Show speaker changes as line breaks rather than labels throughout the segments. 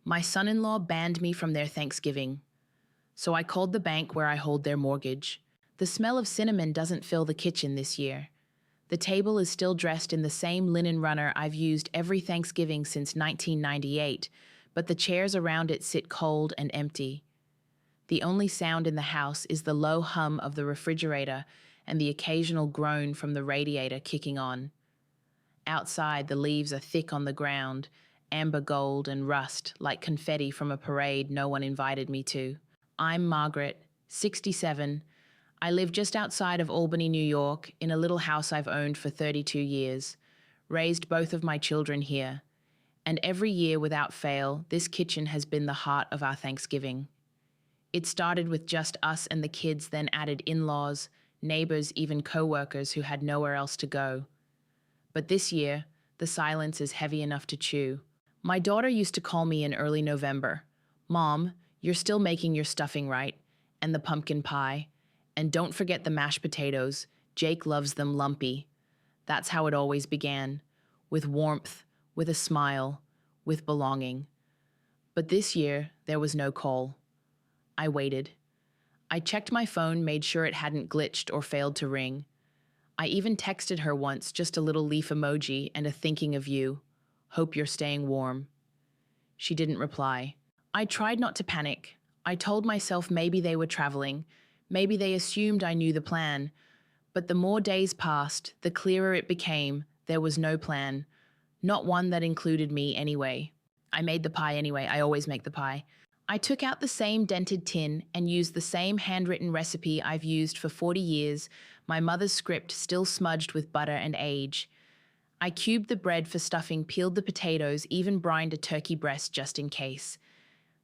My son-in-law banned me from their Thanksgiving, so I called the bank where I hold their mortgage. The smell of cinnamon doesn't fill the kitchen this year. The table is still dressed in the same linen runner I've used every Thanksgiving since 1998, but the chairs around it sit cold and empty. The only sound in the house is the low hum of the refrigerator and the occasional groan from the radiator kicking on. Outside, the leaves are thick on the ground, amber gold and rust, like confetti from a parade no one invited me to. I'm Margaret, 67. I live just outside of Albany, New York, in a little house I've owned for 32 years. Raised both of my children here. And every year, without fail, this kitchen has been the heart of our Thanksgiving. It started with just us and the kids, then added in-laws, neighbors, even co-workers who had nowhere else to go. But this year, the silence is heavy enough to chew. My daughter used to call me in early November. Mom, you're still making your stuffing, right? And the pumpkin pie. And don't forget the mashed potatoes. Jake loves them lumpy. That's how it always began. With warmth, with a smile, with belonging. But this year, there was no call. I waited. I checked my phone, made sure it hadn't glitched or failed to ring. I even texted her once, just a little leaf emoji and a thinking of you. Hope you're staying warm. She didn't reply. I tried not to panic. I told myself maybe they were traveling. Maybe they assumed I knew the plan. But the more days passed, the clearer it became there was no plan. Not one that included me anyway. I made the pie anyway. I always make the pie. I took out the same dented tin and used the same handwritten recipe I've used for 40 years, my mother's script still smudged with butter and age. I cubed the bread for stuffing, peeled the potatoes, even brined a turkey breast just in case.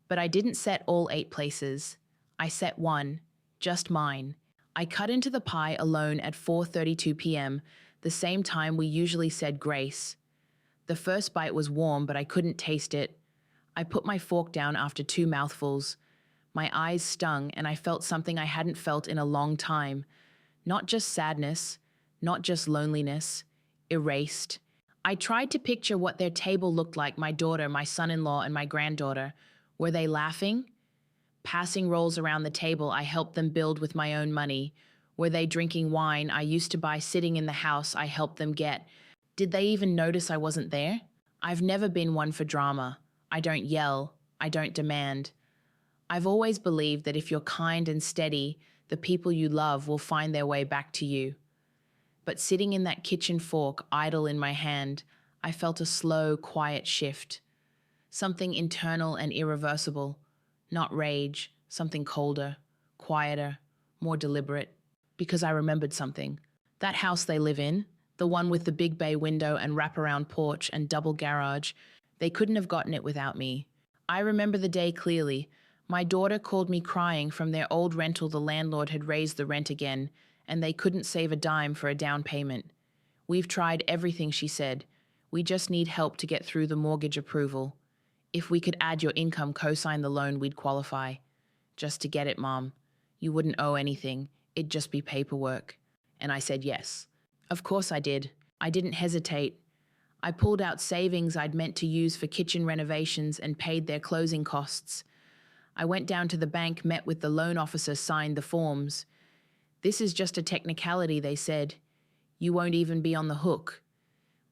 But I didn't set all 8 places. I set one, just mine. I cut into the pie alone at 4:32 p.m., the same time we usually said grace. The first bite was warm, but I couldn't taste it. I put my fork down after 2 mouthfuls. My eyes stung, and I felt something I hadn't felt in a long time. Not just sadness, not just loneliness, erased. I tried to picture what their table looked like, my daughter, my son-in-law, and my granddaughter. Were they laughing? Passing rolls around the table I helped them build with my own money. Were they drinking wine I used to buy sitting in the house I helped them get? Did they even notice I wasn't there? I've never been one for drama. I don't yell. I don't demand. I've always believed that if you're kind and steady, the people you love will find their way back to you. But sitting in that kitchen fork, idle in my hand, I felt a slow, quiet shift. Something internal and irreversible. Not rage, something colder, quieter, more deliberate. Because I remembered something. That house they live in, the one with the big bay window and wraparound porch and double garage, they couldn't have gotten it without me. I remember the day clearly. My daughter called me crying from their old rental. The landlord had raised the rent again, and they couldn't save a dime for a down payment. We've tried everything, she said. We just need help to get through the mortgage approval. If we could add your income, co-sign the loan, we'd qualify. Just to get it, Mom. You wouldn't owe anything. It'd just be paperwork. And I said yes. Of course I did. I didn't hesitate. I pulled out savings I'd meant to use for kitchen renovations and paid their closing costs. I went down to the bank, met with the loan officer, signed the forms. This is just a technicality, they said. You won't even be on the hook.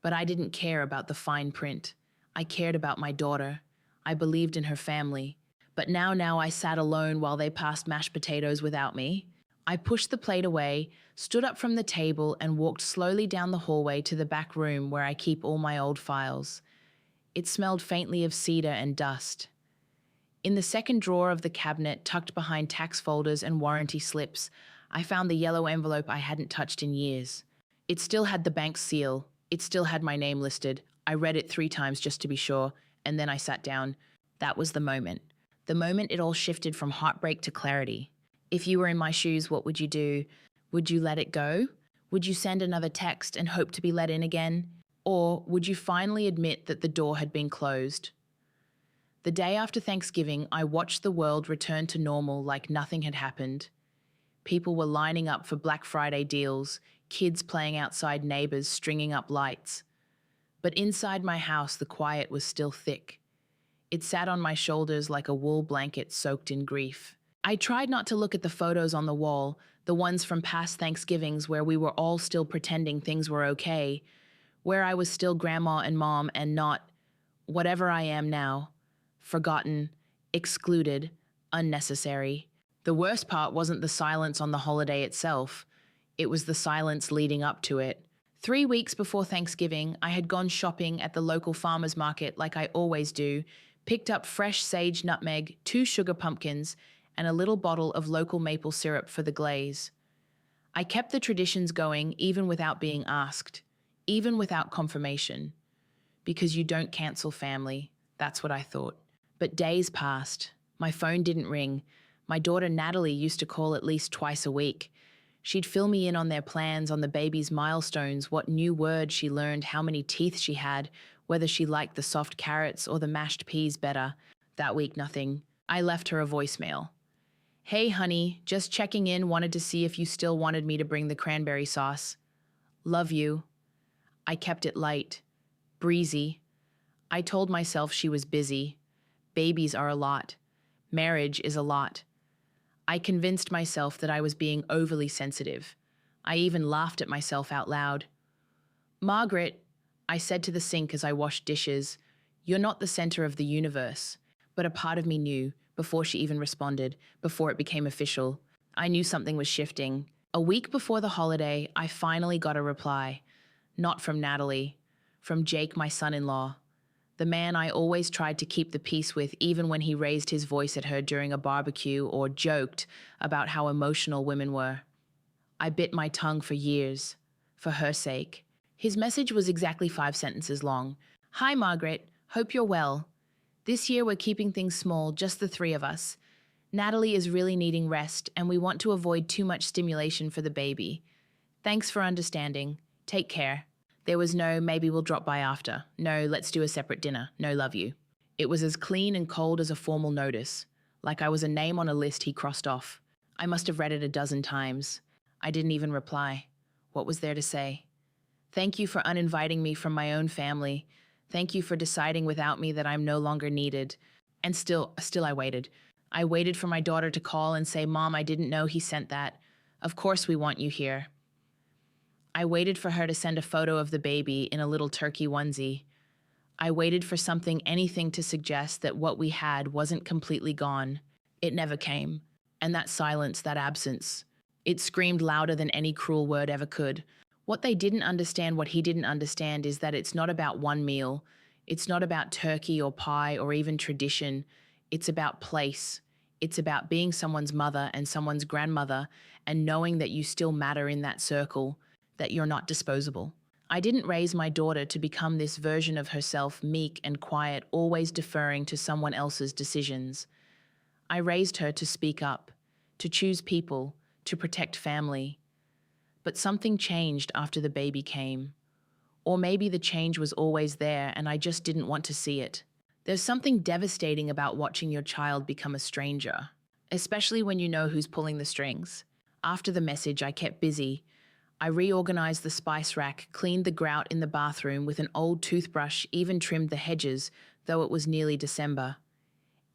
But I didn't care about the fine print. I cared about my daughter. I believed in her family. But now I sat alone while they passed mashed potatoes without me. I pushed the plate away, stood up from the table, and walked slowly down the hallway to the back room where I keep all my old files. It smelled faintly of cedar and dust. In the second drawer of the cabinet, tucked behind tax folders and warranty slips, I found the yellow envelope I hadn't touched in years. It still had the bank's seal. It still had my name listed. I read it 3 times just to be sure, and then I sat down. That was the moment. The moment it all shifted from heartbreak to clarity. If you were in my shoes, what would you do? Would you let it go? Would you send another text and hope to be let in again? Or would you finally admit that the door had been closed? The day after Thanksgiving, I watched the world return to normal like nothing had happened. People were lining up for Black Friday deals, kids playing outside, neighbors stringing up lights. But inside my house, the quiet was still thick. It sat on my shoulders like a wool blanket soaked in grief. I tried not to look at the photos on the wall, the ones from past Thanksgivings where we were all still pretending things were okay, where I was still grandma and mom and not whatever I am now, forgotten, excluded, unnecessary. The worst part wasn't the silence on the holiday itself. It was the silence leading up to it. 3 weeks before Thanksgiving, I had gone shopping at the local farmer's market like I always do, picked up fresh sage nutmeg, 2 sugar pumpkins, and a little bottle of local maple syrup for the glaze. I kept the traditions going even without being asked, even without confirmation. Because you don't cancel family, that's what I thought. But days passed. My phone didn't ring. My daughter Natalie used to call at least twice a week. She'd fill me in on their plans, on the baby's milestones, what new word she learned, how many teeth she had, whether she liked the soft carrots or the mashed peas better. That week, nothing. I left her a voicemail. Hey, honey, just checking in, wanted to see if you still wanted me to bring the cranberry sauce. Love you. I kept it light, breezy. I told myself she was busy. Babies are a lot. Marriage is a lot. I convinced myself that I was being overly sensitive. I even laughed at myself out loud. Margaret, I said to the sink as I washed dishes, you're not the center of the universe. But a part of me knew, before she even responded, before it became official. I knew something was shifting. A week before the holiday, I finally got a reply. Not from Natalie, from Jake, my son-in-law. The man I always tried to keep the peace with even when he raised his voice at her during a barbecue or joked about how emotional women were. I bit my tongue for years, for her sake. His message was exactly 5 sentences long. Hi, Margaret. Hope you're well. This year we're keeping things small, just the 3 of us. Natalie is really needing rest, and we want to avoid too much stimulation for the baby. Thanks for understanding. Take care. There was no, maybe we'll drop by after. No, let's do a separate dinner. No, love you. It was as clean and cold as a formal notice, like I was a name on a list he crossed off. I must have read it a dozen times. I didn't even reply. What was there to say? Thank you for uninviting me from my own family. Thank you for deciding without me that I'm no longer needed. And still I waited. I waited for my daughter to call and say, Mom, I didn't know he sent that. Of course we want you here. I waited for her to send a photo of the baby in a little turkey onesie. I waited for something, anything to suggest that what we had wasn't completely gone. It never came. And that silence, that absence, it screamed louder than any cruel word ever could. What they didn't understand, what he didn't understand, is that it's not about one meal. It's not about turkey or pie or even tradition. It's about place. It's about being someone's mother and someone's grandmother and knowing that you still matter in that circle, that you're not disposable. I didn't raise my daughter to become this version of herself, meek and quiet, always deferring to someone else's decisions. I raised her to speak up, to choose people, to protect family. But something changed after the baby came. Or maybe the change was always there and I just didn't want to see it. There's something devastating about watching your child become a stranger, especially when you know who's pulling the strings. After the message, I kept busy. I reorganized the spice rack, cleaned the grout in the bathroom with an old toothbrush, even trimmed the hedges, though it was nearly December.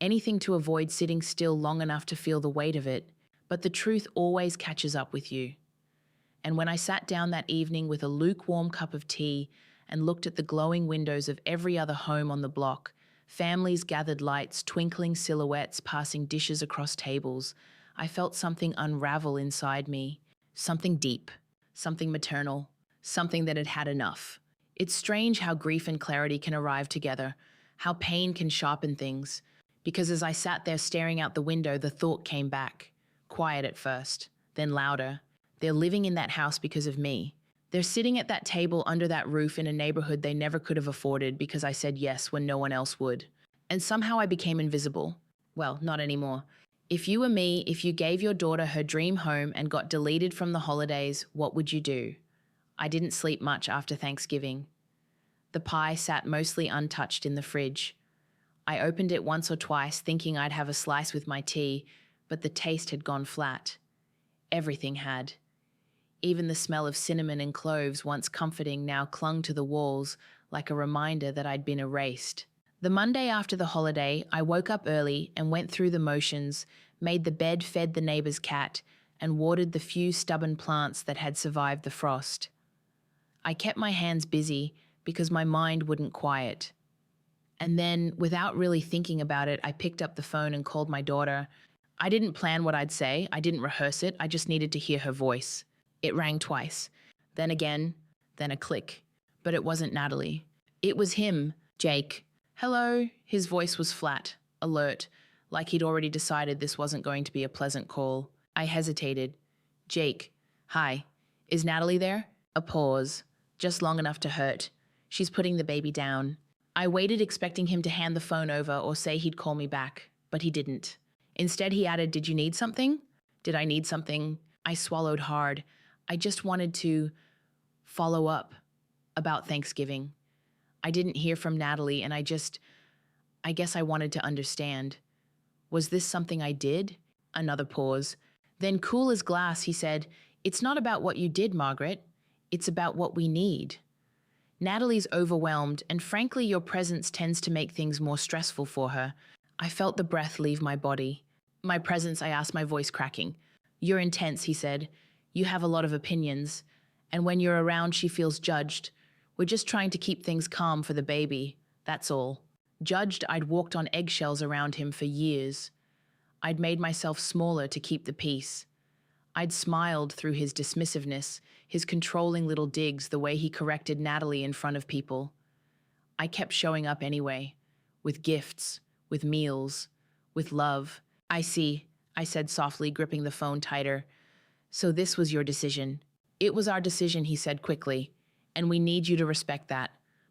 Anything to avoid sitting still long enough to feel the weight of it, but the truth always catches up with you. And when I sat down that evening with a lukewarm cup of tea and looked at the glowing windows of every other home on the block, families gathered lights, twinkling silhouettes passing dishes across tables, I felt something unravel inside me, something deep. Something maternal, something that had had enough. It's strange how grief and clarity can arrive together, how pain can sharpen things, because as I sat there staring out the window, the thought came back, quiet at first, then louder. They're living in that house because of me. They're sitting at that table under that roof in a neighborhood they never could have afforded because I said yes when no one else would. And somehow I became invisible. Well, not anymore. If you were me, if you gave your daughter her dream home and got deleted from the holidays, what would you do? I didn't sleep much after Thanksgiving. The pie sat mostly untouched in the fridge. I opened it once or twice, thinking I'd have a slice with my tea, but the taste had gone flat. Everything had. Even the smell of cinnamon and cloves, once comforting, now clung to the walls like a reminder that I'd been erased. The Monday after the holiday, I woke up early and went through the motions, made the bed, fed the neighbor's cat, and watered the few stubborn plants that had survived the frost. I kept my hands busy because my mind wouldn't quiet. And then, without really thinking about it, I picked up the phone and called my daughter. I didn't plan what I'd say, I didn't rehearse it, I just needed to hear her voice. It rang twice, then again, then a click. But it wasn't Natalie. It was him, Jake. Hello. His voice was flat, alert, like he'd already decided this wasn't going to be a pleasant call. I hesitated. Jake. Hi. Is Natalie there? A pause, just long enough to hurt. She's putting the baby down. I waited, expecting him to hand the phone over or say he'd call me back, but he didn't. Instead, he added, Did you need something? Did I need something? I swallowed hard. I just wanted to follow up about Thanksgiving. I didn't hear from Natalie, and I guess I wanted to understand. Was this something I did? Another pause. Then, cool as glass, he said, It's not about what you did, Margaret. It's about what we need. Natalie's overwhelmed, and frankly, your presence tends to make things more stressful for her. I felt the breath leave my body. My presence, I asked, my voice cracking. You're intense, he said. You have a lot of opinions. And when you're around, she feels judged. We're just trying to keep things calm for the baby. That's all. Judged, I'd walked on eggshells around him for years. I'd made myself smaller to keep the peace. I'd smiled through his dismissiveness, his controlling little digs, the way he corrected Natalie in front of people. I kept showing up anyway, with gifts, with meals, with love. I see, I said softly, gripping the phone tighter. So this was your decision. It was our decision, he said quickly, and we need you to respect that.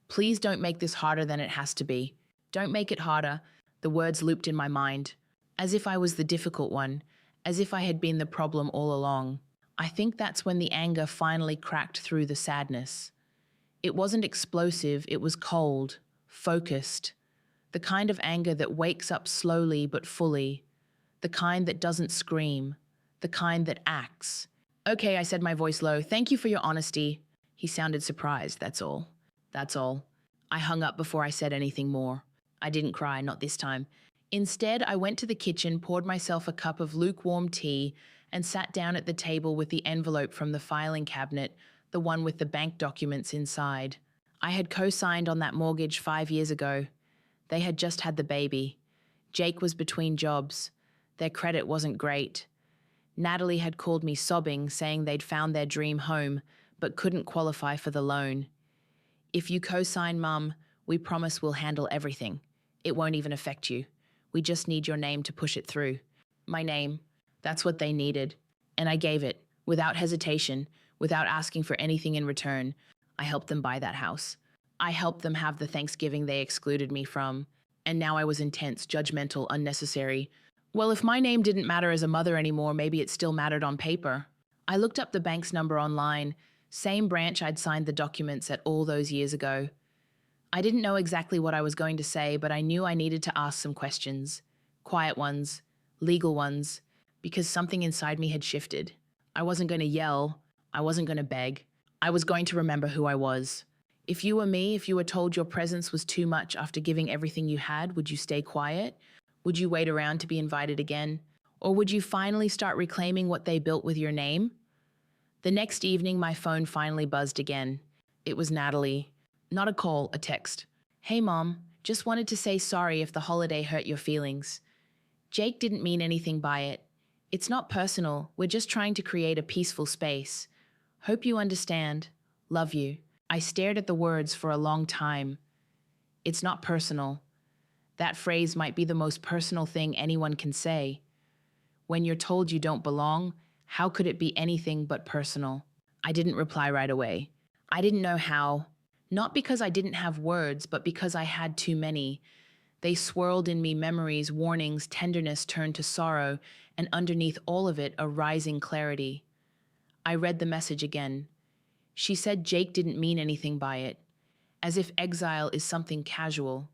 Please don't make this harder than it has to be. Don't make it harder. The words looped in my mind, as if I was the difficult one, as if I had been the problem all along. I think that's when the anger finally cracked through the sadness. It wasn't explosive, it was cold, focused. The kind of anger that wakes up slowly but fully. The kind that doesn't scream. The kind that acts. Okay, I said, my voice low. Thank you for your honesty. He sounded surprised, that's all. That's all. I hung up before I said anything more. I didn't cry, not this time. Instead, I went to the kitchen, poured myself a cup of lukewarm tea, and sat down at the table with the envelope from the filing cabinet, the one with the bank documents inside. I had co-signed on that mortgage 5 years ago. They had just had the baby. Jake was between jobs. Their credit wasn't great. Natalie had called me sobbing, saying they'd found their dream home, but couldn't qualify for the loan. If you co-sign, Mum, we promise we'll handle everything. It won't even affect you. We just need your name to push it through. My name. That's what they needed. And I gave it, without hesitation, without asking for anything in return. I helped them buy that house. I helped them have the Thanksgiving they excluded me from. And now I was intense, judgmental, unnecessary. Well, if my name didn't matter as a mother anymore, maybe it still mattered on paper. I looked up the bank's number online, same branch I'd signed the documents at all those years ago. I didn't know exactly what I was going to say, but I knew I needed to ask some questions. Quiet ones, legal ones, because something inside me had shifted. I wasn't going to yell. I wasn't going to beg. I was going to remember who I was. If you were me, if you were told your presence was too much after giving everything you had, would you stay quiet? Would you wait around to be invited again? Or would you finally start reclaiming what they built with your name? The next evening, my phone finally buzzed again. It was Natalie. Not a call, a text. Hey, Mom, just wanted to say sorry if the holiday hurt your feelings. Jake didn't mean anything by it. It's not personal. We're just trying to create a peaceful space. Hope you understand. Love you. I stared at the words for a long time. It's not personal. That phrase might be the most personal thing anyone can say. When you're told you don't belong, how could it be anything but personal? I didn't reply right away. I didn't know how. Not because I didn't have words, but because I had too many. They swirled in me, memories, warnings, tenderness turned to sorrow, and underneath all of it, a rising clarity. I read the message again. She said Jake didn't mean anything by it, as if exile is something casual,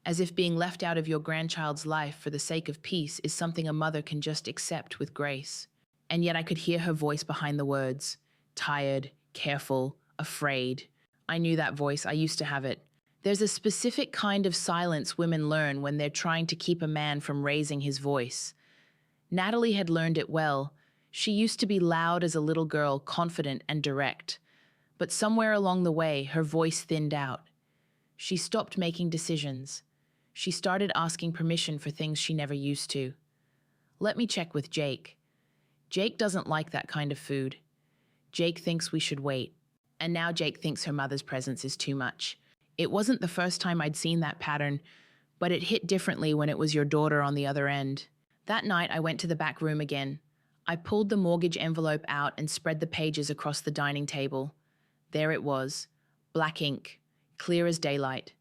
as if being left out of your grandchild's life for the sake of peace is something a mother can just accept with grace. And yet I could hear her voice behind the words, tired, careful, afraid. I knew that voice. I used to have it. There's a specific kind of silence women learn when they're trying to keep a man from raising his voice. Natalie had learned it well. She used to be loud as a little girl, confident and direct. But somewhere along the way, her voice thinned out. She stopped making decisions. She started asking permission for things she never used to. Let me check with Jake. Jake doesn't like that kind of food. Jake thinks we should wait. And now Jake thinks her mother's presence is too much. It wasn't the first time I'd seen that pattern, but it hit differently when it was your daughter on the other end. That night, I went to the back room again. I pulled the mortgage envelope out and spread the pages across the dining table. There it was, black ink, clear as daylight.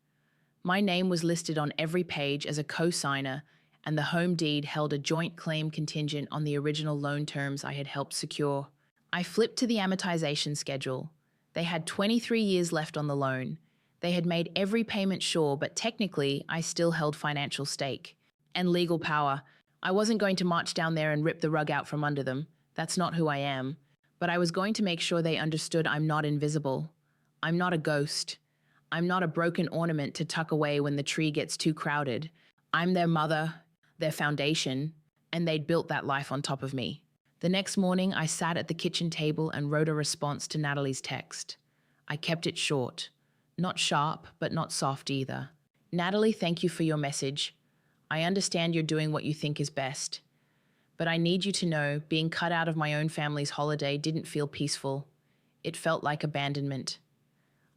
My name was listed on every page as a co-signer, and the home deed held a joint claim contingent on the original loan terms I had helped secure. I flipped to the amortization schedule. They had 23 years left on the loan. They had made every payment sure, but technically, I still held financial stake. And legal power. I wasn't going to march down there and rip the rug out from under them. That's not who I am. But I was going to make sure they understood I'm not invisible. I'm not a ghost. I'm not a broken ornament to tuck away when the tree gets too crowded. I'm their mother, their foundation, and they'd built that life on top of me. The next morning, I sat at the kitchen table and wrote a response to Natalie's text. I kept it short. Not sharp, but not soft either. Natalie, thank you for your message. I understand you're doing what you think is best. But I need you to know being cut out of my own family's holiday didn't feel peaceful. It felt like abandonment.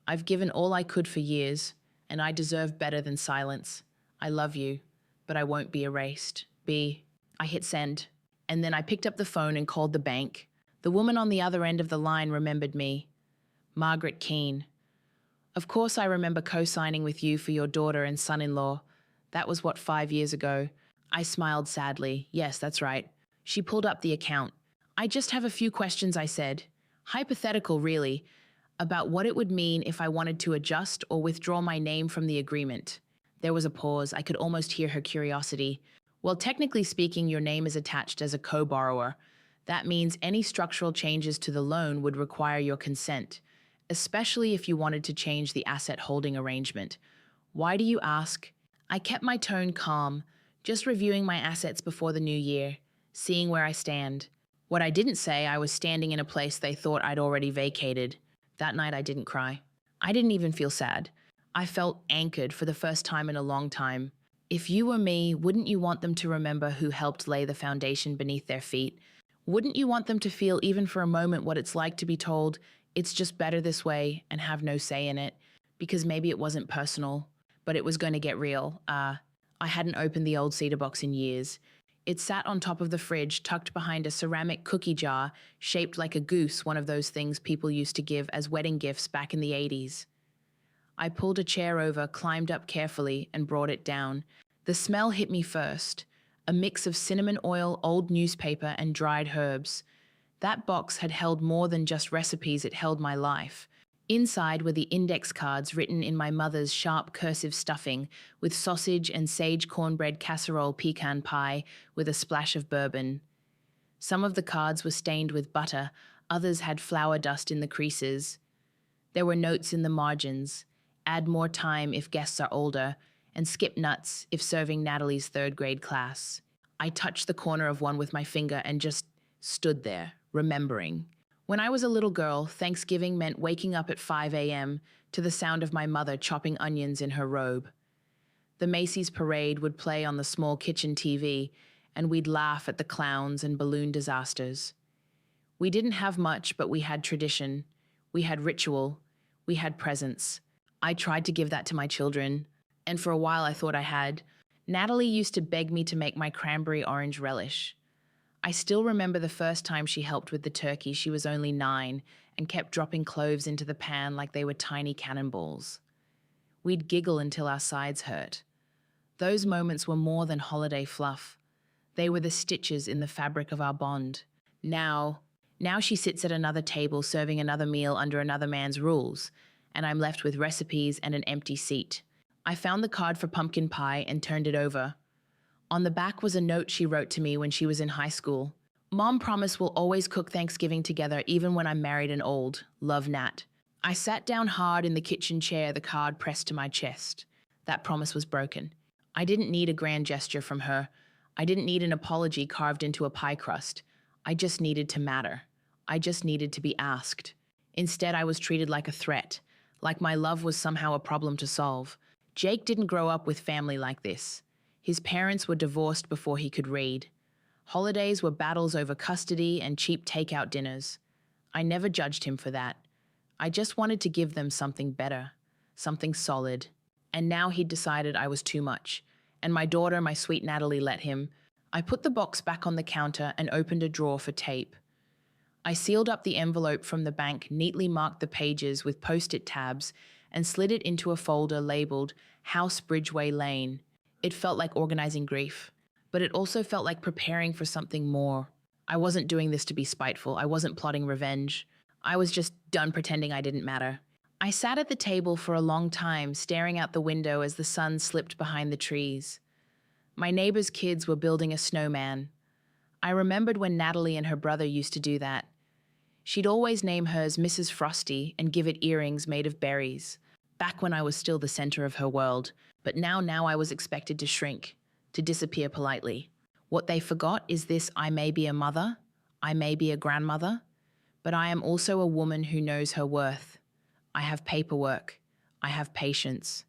I've given all I could for years, and I deserve better than silence. I love you, but I won't be erased. I hit send, and then I picked up the phone and called the bank. The woman on the other end of the line remembered me. Margaret Keane. Of course I remember co-signing with you for your daughter and son-in-law. That was 5 years ago. I smiled sadly. Yes, that's right. She pulled up the account. I just have a few questions, I said. Hypothetical, really, about what it would mean if I wanted to adjust or withdraw my name from the agreement. There was a pause. I could almost hear her curiosity. Well, technically speaking, your name is attached as a co-borrower. That means any structural changes to the loan would require your consent, especially if you wanted to change the asset holding arrangement. Why do you ask? I kept my tone calm, just reviewing my assets before the new year, seeing where I stand. What I didn't say, I was standing in a place they thought I'd already vacated. That night I didn't cry. I didn't even feel sad. I felt anchored for the first time in a long time. If you were me, wouldn't you want them to remember who helped lay the foundation beneath their feet? Wouldn't you want them to feel even for a moment what it's like to be told, it's just better this way, and have no say in it? Because maybe it wasn't personal, but it was going to get real. I hadn't opened the old cedar box in years. It sat on top of the fridge, tucked behind a ceramic cookie jar, shaped like a goose, one of those things people used to give as wedding gifts back in the 80s. I pulled a chair over, climbed up carefully, and brought it down. The smell hit me first, a mix of cinnamon oil, old newspaper, and dried herbs. That box had held more than just recipes, it held my life. Inside were the index cards written in my mother's sharp cursive stuffing, with sausage and sage cornbread casserole pecan pie with a splash of bourbon. Some of the cards were stained with butter, others had flour dust in the creases. There were notes in the margins. Add more time if guests are older, and skip nuts if serving Natalie's third-grade class. I touched the corner of one with my finger and just stood there, remembering. When I was a little girl, Thanksgiving meant waking up at 5 a.m. to the sound of my mother chopping onions in her robe. The Macy's parade would play on the small kitchen TV, and we'd laugh at the clowns and balloon disasters. We didn't have much, but we had tradition. We had ritual. We had presence. I tried to give that to my children, and for a while I thought I had. Natalie used to beg me to make my cranberry orange relish. I still remember the first time she helped with the turkey. She was only 9 and kept dropping cloves into the pan like they were tiny cannonballs. We'd giggle until our sides hurt. Those moments were more than holiday fluff. They were the stitches in the fabric of our bond. Now she sits at another table serving another meal under another man's rules, and I'm left with recipes and an empty seat. I found the card for pumpkin pie and turned it over. On the back was a note she wrote to me when she was in high school. Mom promised we'll always cook Thanksgiving together even when I'm married and old. Love, Nat. I sat down hard in the kitchen chair, the card pressed to my chest. That promise was broken. I didn't need a grand gesture from her. I didn't need an apology carved into a pie crust. I just needed to matter. I just needed to be asked. Instead, I was treated like a threat, like my love was somehow a problem to solve. Jake didn't grow up with family like this. His parents were divorced before he could read. Holidays were battles over custody and cheap takeout dinners. I never judged him for that. I just wanted to give them something better, something solid. And now he'd decided I was too much. And my daughter, my sweet Natalie, let him. I put the box back on the counter and opened a drawer for tape. I sealed up the envelope from the bank, neatly marked the pages with post-it tabs, and slid it into a folder labeled House Bridgeway Lane. It felt like organizing grief, but it also felt like preparing for something more. I wasn't doing this to be spiteful. I wasn't plotting revenge. I was just done pretending I didn't matter. I sat at the table for a long time, staring out the window as the sun slipped behind the trees. My neighbor's kids were building a snowman. I remembered when Natalie and her brother used to do that. She'd always name hers Mrs. Frosty and give it earrings made of berries, back when I was still the center of her world. But now I was expected to shrink, to disappear politely. What they forgot is this: I may be a mother, I may be a grandmother, but I am also a woman who knows her worth. I have paperwork, I have patience,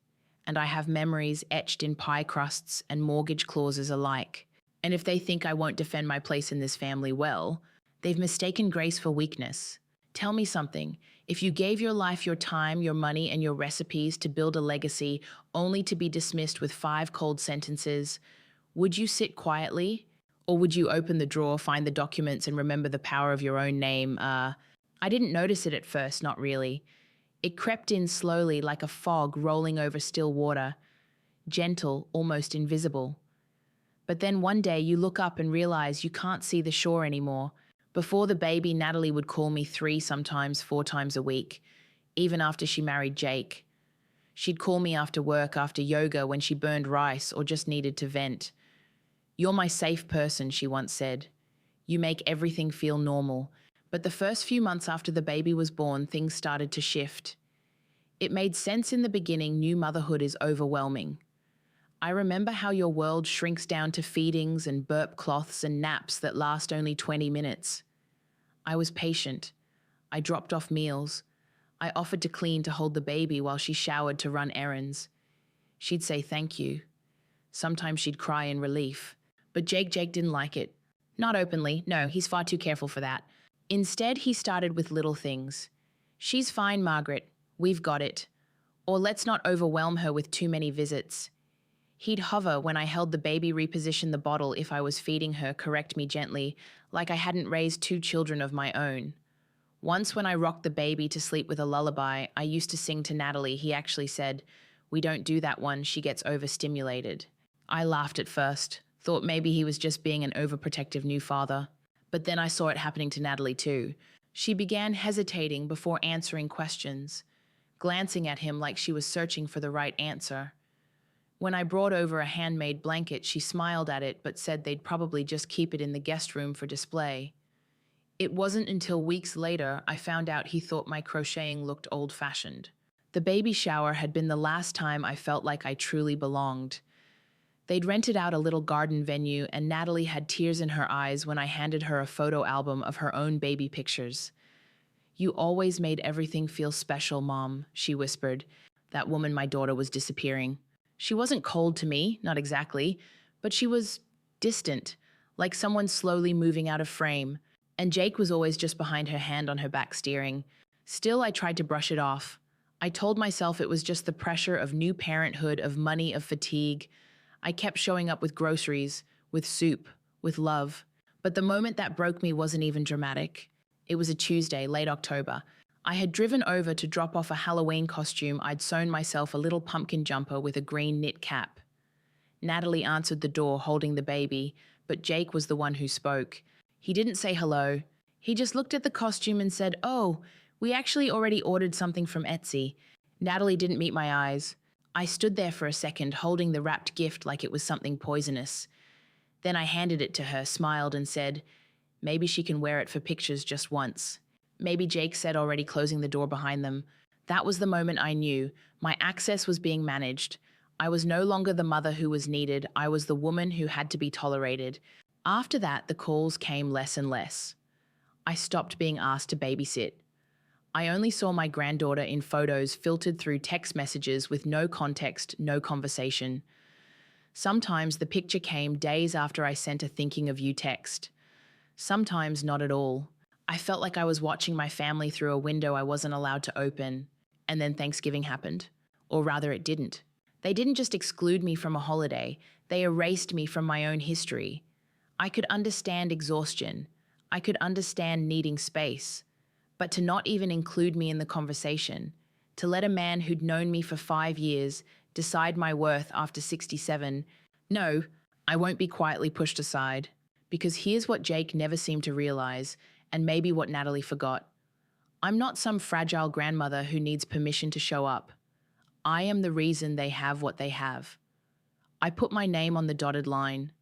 and I have memories etched in pie crusts and mortgage clauses alike. And if they think I won't defend my place in this family, well, they've mistaken grace for weakness. Tell me something. If you gave your life, your time, your money, and your recipes to build a legacy only to be dismissed with 5 cold sentences, would you sit quietly? Or would you open the drawer, find the documents, and remember the power of your own name? I didn't notice it at first, not really. It crept in slowly like a fog rolling over still water, gentle, almost invisible. But then one day you look up and realize you can't see the shore anymore. Before the baby, Natalie would call me 3, sometimes 4 times a week, even after she married Jake. She'd call me after work, after yoga, when she burned rice or just needed to vent. "You're my safe person," she once said. "You make everything feel normal." But the first few months after the baby was born, things started to shift. It made sense in the beginning. New motherhood is overwhelming. I remember how your world shrinks down to feedings and burp cloths and naps that last only 20 minutes. I was patient. I dropped off meals. I offered to clean, to hold the baby while she showered, to run errands. She'd say thank you. Sometimes she'd cry in relief. But Jake didn't like it. Not openly. No, he's far too careful for that. Instead, he started with little things. "She's fine, Margaret. We've got it." Or, "Let's not overwhelm her with too many visits." He'd hover when I held the baby, reposition the bottle if I was feeding her, correct me gently, like I hadn't raised 2 children of my own. Once when I rocked the baby to sleep with a lullaby I used to sing to Natalie, he actually said, "We don't do that one, she gets overstimulated." I laughed at first, thought maybe he was just being an overprotective new father. But then I saw it happening to Natalie too. She began hesitating before answering questions, glancing at him like she was searching for the right answer. When I brought over a handmade blanket, she smiled at it but said they'd probably just keep it in the guest room for display. It wasn't until weeks later I found out he thought my crocheting looked old-fashioned. The baby shower had been the last time I felt like I truly belonged. They'd rented out a little garden venue, and Natalie had tears in her eyes when I handed her a photo album of her own baby pictures. "You always made everything feel special, Mom," she whispered. That woman, my daughter, was disappearing. She wasn't cold to me, not exactly, but she was distant, like someone slowly moving out of frame. And Jake was always just behind her, hand on her back, steering. Still, I tried to brush it off. I told myself it was just the pressure of new parenthood, of money, of fatigue. I kept showing up with groceries, with soup, with love. But the moment that broke me wasn't even dramatic. It was a Tuesday, late October. I had driven over to drop off a Halloween costume. I'd sewn myself a little pumpkin jumper with a green knit cap. Natalie answered the door, holding the baby, but Jake was the one who spoke. He didn't say hello. He just looked at the costume and said, "Oh, we actually already ordered something from Etsy." Natalie didn't meet my eyes. I stood there for a second, holding the wrapped gift like it was something poisonous. Then I handed it to her, smiled, and said, "Maybe she can wear it for pictures just once." "Maybe," Jake said, already closing the door behind them. That was the moment I knew my access was being managed. I was no longer the mother who was needed, I was the woman who had to be tolerated. After that, the calls came less and less. I stopped being asked to babysit. I only saw my granddaughter in photos filtered through text messages with no context, no conversation. Sometimes the picture came days after I sent a thinking of you text. Sometimes not at all. I felt like I was watching my family through a window I wasn't allowed to open. And then Thanksgiving happened. Or rather, it didn't. They didn't just exclude me from a holiday, they erased me from my own history. I could understand exhaustion. I could understand needing space. But to not even include me in the conversation, to let a man who'd known me for 5 years decide my worth after 67, no, I won't be quietly pushed aside. Because here's what Jake never seemed to realize, and maybe what Natalie forgot. I'm not some fragile grandmother who needs permission to show up. I am the reason they have what they have. I put my name on the dotted line.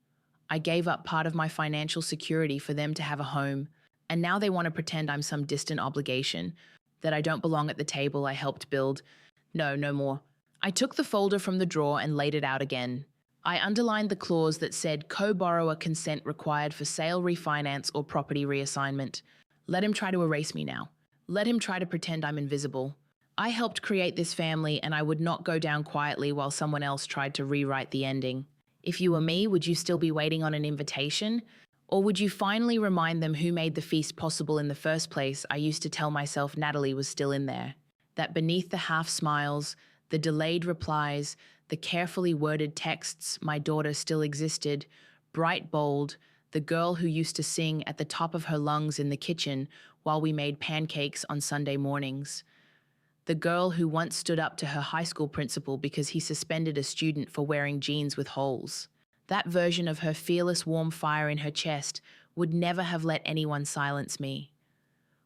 I gave up part of my financial security for them to have a home, and now they want to pretend I'm some distant obligation, that I don't belong at the table I helped build. No, no more. I took the folder from the drawer and laid it out again. I underlined the clause that said co-borrower consent required for sale, refinance, or property reassignment. Let him try to erase me now. Let him try to pretend I'm invisible. I helped create this family, and I would not go down quietly while someone else tried to rewrite the ending. If you were me, would you still be waiting on an invitation? Or would you finally remind them who made the feast possible in the first place? I used to tell myself Natalie was still in there. That beneath the half smiles, the delayed replies, the carefully worded texts, my daughter still existed, bright, bold, the girl who used to sing at the top of her lungs in the kitchen while we made pancakes on Sunday mornings. The girl who once stood up to her high school principal because he suspended a student for wearing jeans with holes. That version of her fearless warm fire in her chest would never have let anyone silence me.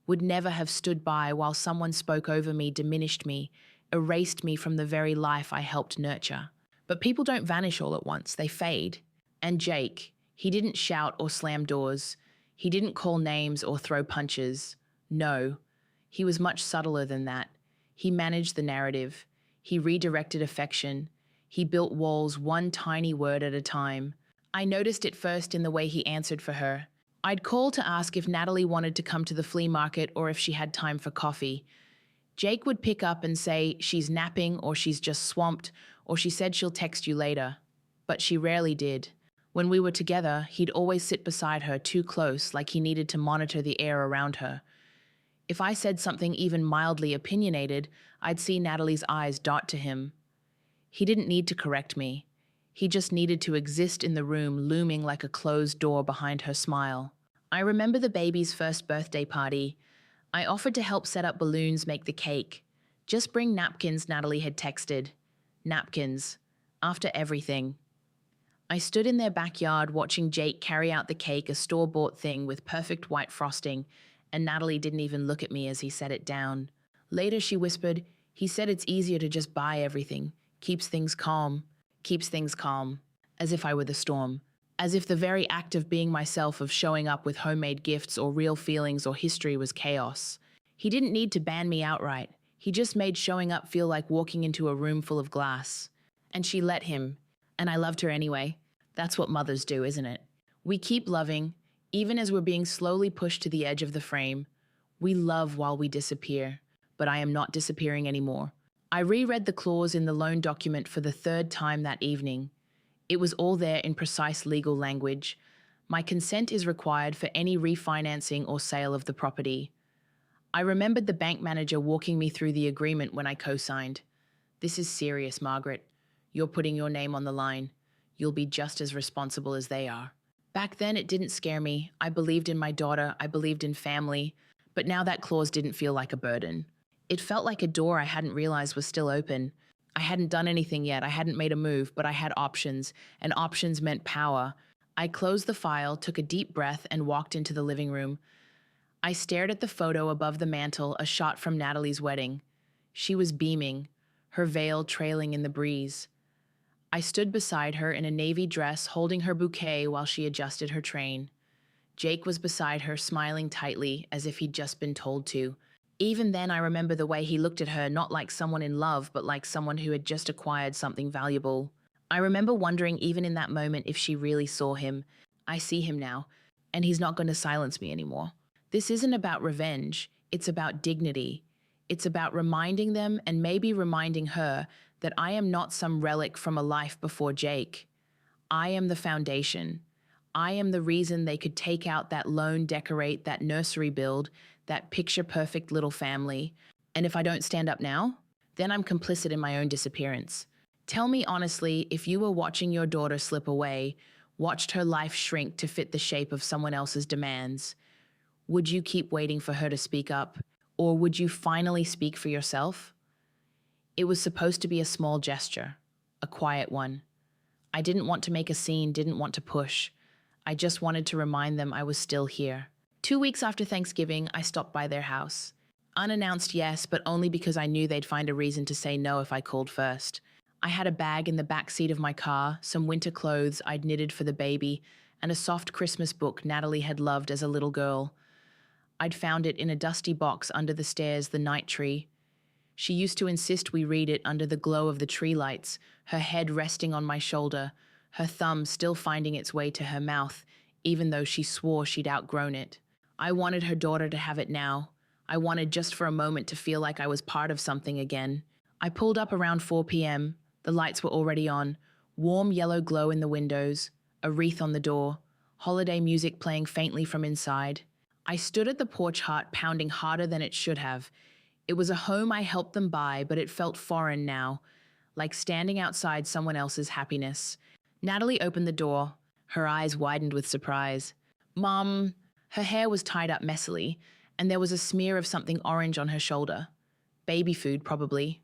Would never have stood by while someone spoke over me, diminished me, erased me from the very life I helped nurture. But people don't vanish all at once, they fade. And Jake, he didn't shout or slam doors. He didn't call names or throw punches. No, he was much subtler than that. He managed the narrative. He redirected affection. He built walls one tiny word at a time. I noticed it first in the way he answered for her. I'd call to ask if Natalie wanted to come to the flea market or if she had time for coffee. Jake would pick up and say she's napping or she's just swamped or she said she'll text you later. But she rarely did. When we were together, he'd always sit beside her too close, like he needed to monitor the air around her. If I said something even mildly opinionated, I'd see Natalie's eyes dart to him. He didn't need to correct me. He just needed to exist in the room, looming like a closed door behind her smile. I remember the baby's first birthday party. I offered to help set up balloons, make the cake. Just bring napkins, Natalie had texted. Napkins. After everything. I stood in their backyard watching Jake carry out the cake, a store-bought thing with perfect white frosting, and Natalie didn't even look at me as he set it down. Later she whispered, "He said it's easier to just buy everything. Keeps things calm. Keeps things calm." As if I were the storm. As if the very act of being myself, of showing up with homemade gifts or real feelings or history was chaos. He didn't need to ban me outright. He just made showing up feel like walking into a room full of glass. And she let him. And I loved her anyway. That's what mothers do, isn't it? We keep loving, even as we're being slowly pushed to the edge of the frame. We love while we disappear. But I am not disappearing anymore. I reread the clause in the loan document for the 3rd time that evening. It was all there in precise legal language. My consent is required for any refinancing or sale of the property. I remembered the bank manager walking me through the agreement when I co-signed. This is serious, Margaret. You're putting your name on the line. You'll be just as responsible as they are. Back then, it didn't scare me. I believed in my daughter. I believed in family. But now that clause didn't feel like a burden. It felt like a door I hadn't realized was still open. I hadn't done anything yet. I hadn't made a move, but I had options, and options meant power. I closed the file, took a deep breath, and walked into the living room. I stared at the photo above the mantel, a shot from Natalie's wedding. She was beaming, her veil trailing in the breeze. I stood beside her in a navy dress, holding her bouquet while she adjusted her train. Jake was beside her, smiling tightly, as if he'd just been told to. Even then, I remember the way he looked at her, not like someone in love, but like someone who had just acquired something valuable. I remember wondering, even in that moment, if she really saw him. I see him now, and he's not going to silence me anymore. This isn't about revenge, it's about dignity. It's about reminding them, and maybe reminding her, that I am not some relic from a life before Jake. I am the foundation. I am the reason they could take out that loan, decorate that nursery build, that picture-perfect little family. And if I don't stand up now, then I'm complicit in my own disappearance. Tell me honestly, if you were watching your daughter slip away, watched her life shrink to fit the shape of someone else's demands, would you keep waiting for her to speak up? Or would you finally speak for yourself? It was supposed to be a small gesture, a quiet one. I didn't want to make a scene, didn't want to push. I just wanted to remind them I was still here. 2 weeks after Thanksgiving, I stopped by their house. Unannounced, yes, but only because I knew they'd find a reason to say no if I called first. I had a bag in the back seat of my car, some winter clothes I'd knitted for the baby, and a soft Christmas book Natalie had loved as a little girl. I'd found it in a dusty box under the stairs, the night tree. She used to insist we read it under the glow of the tree lights, her head resting on my shoulder, her thumb still finding its way to her mouth, even though she swore she'd outgrown it. I wanted her daughter to have it now. I wanted just for a moment to feel like I was part of something again. I pulled up around 4 p.m. The lights were already on, warm yellow glow in the windows, a wreath on the door, holiday music playing faintly from inside. I stood at the porch, heart pounding harder than it should have. It was a home I helped them buy, but it felt foreign now, like standing outside someone else's happiness. Natalie opened the door. Her eyes widened with surprise. Mom, her hair was tied up messily, and there was a smear of something orange on her shoulder. Baby food, probably.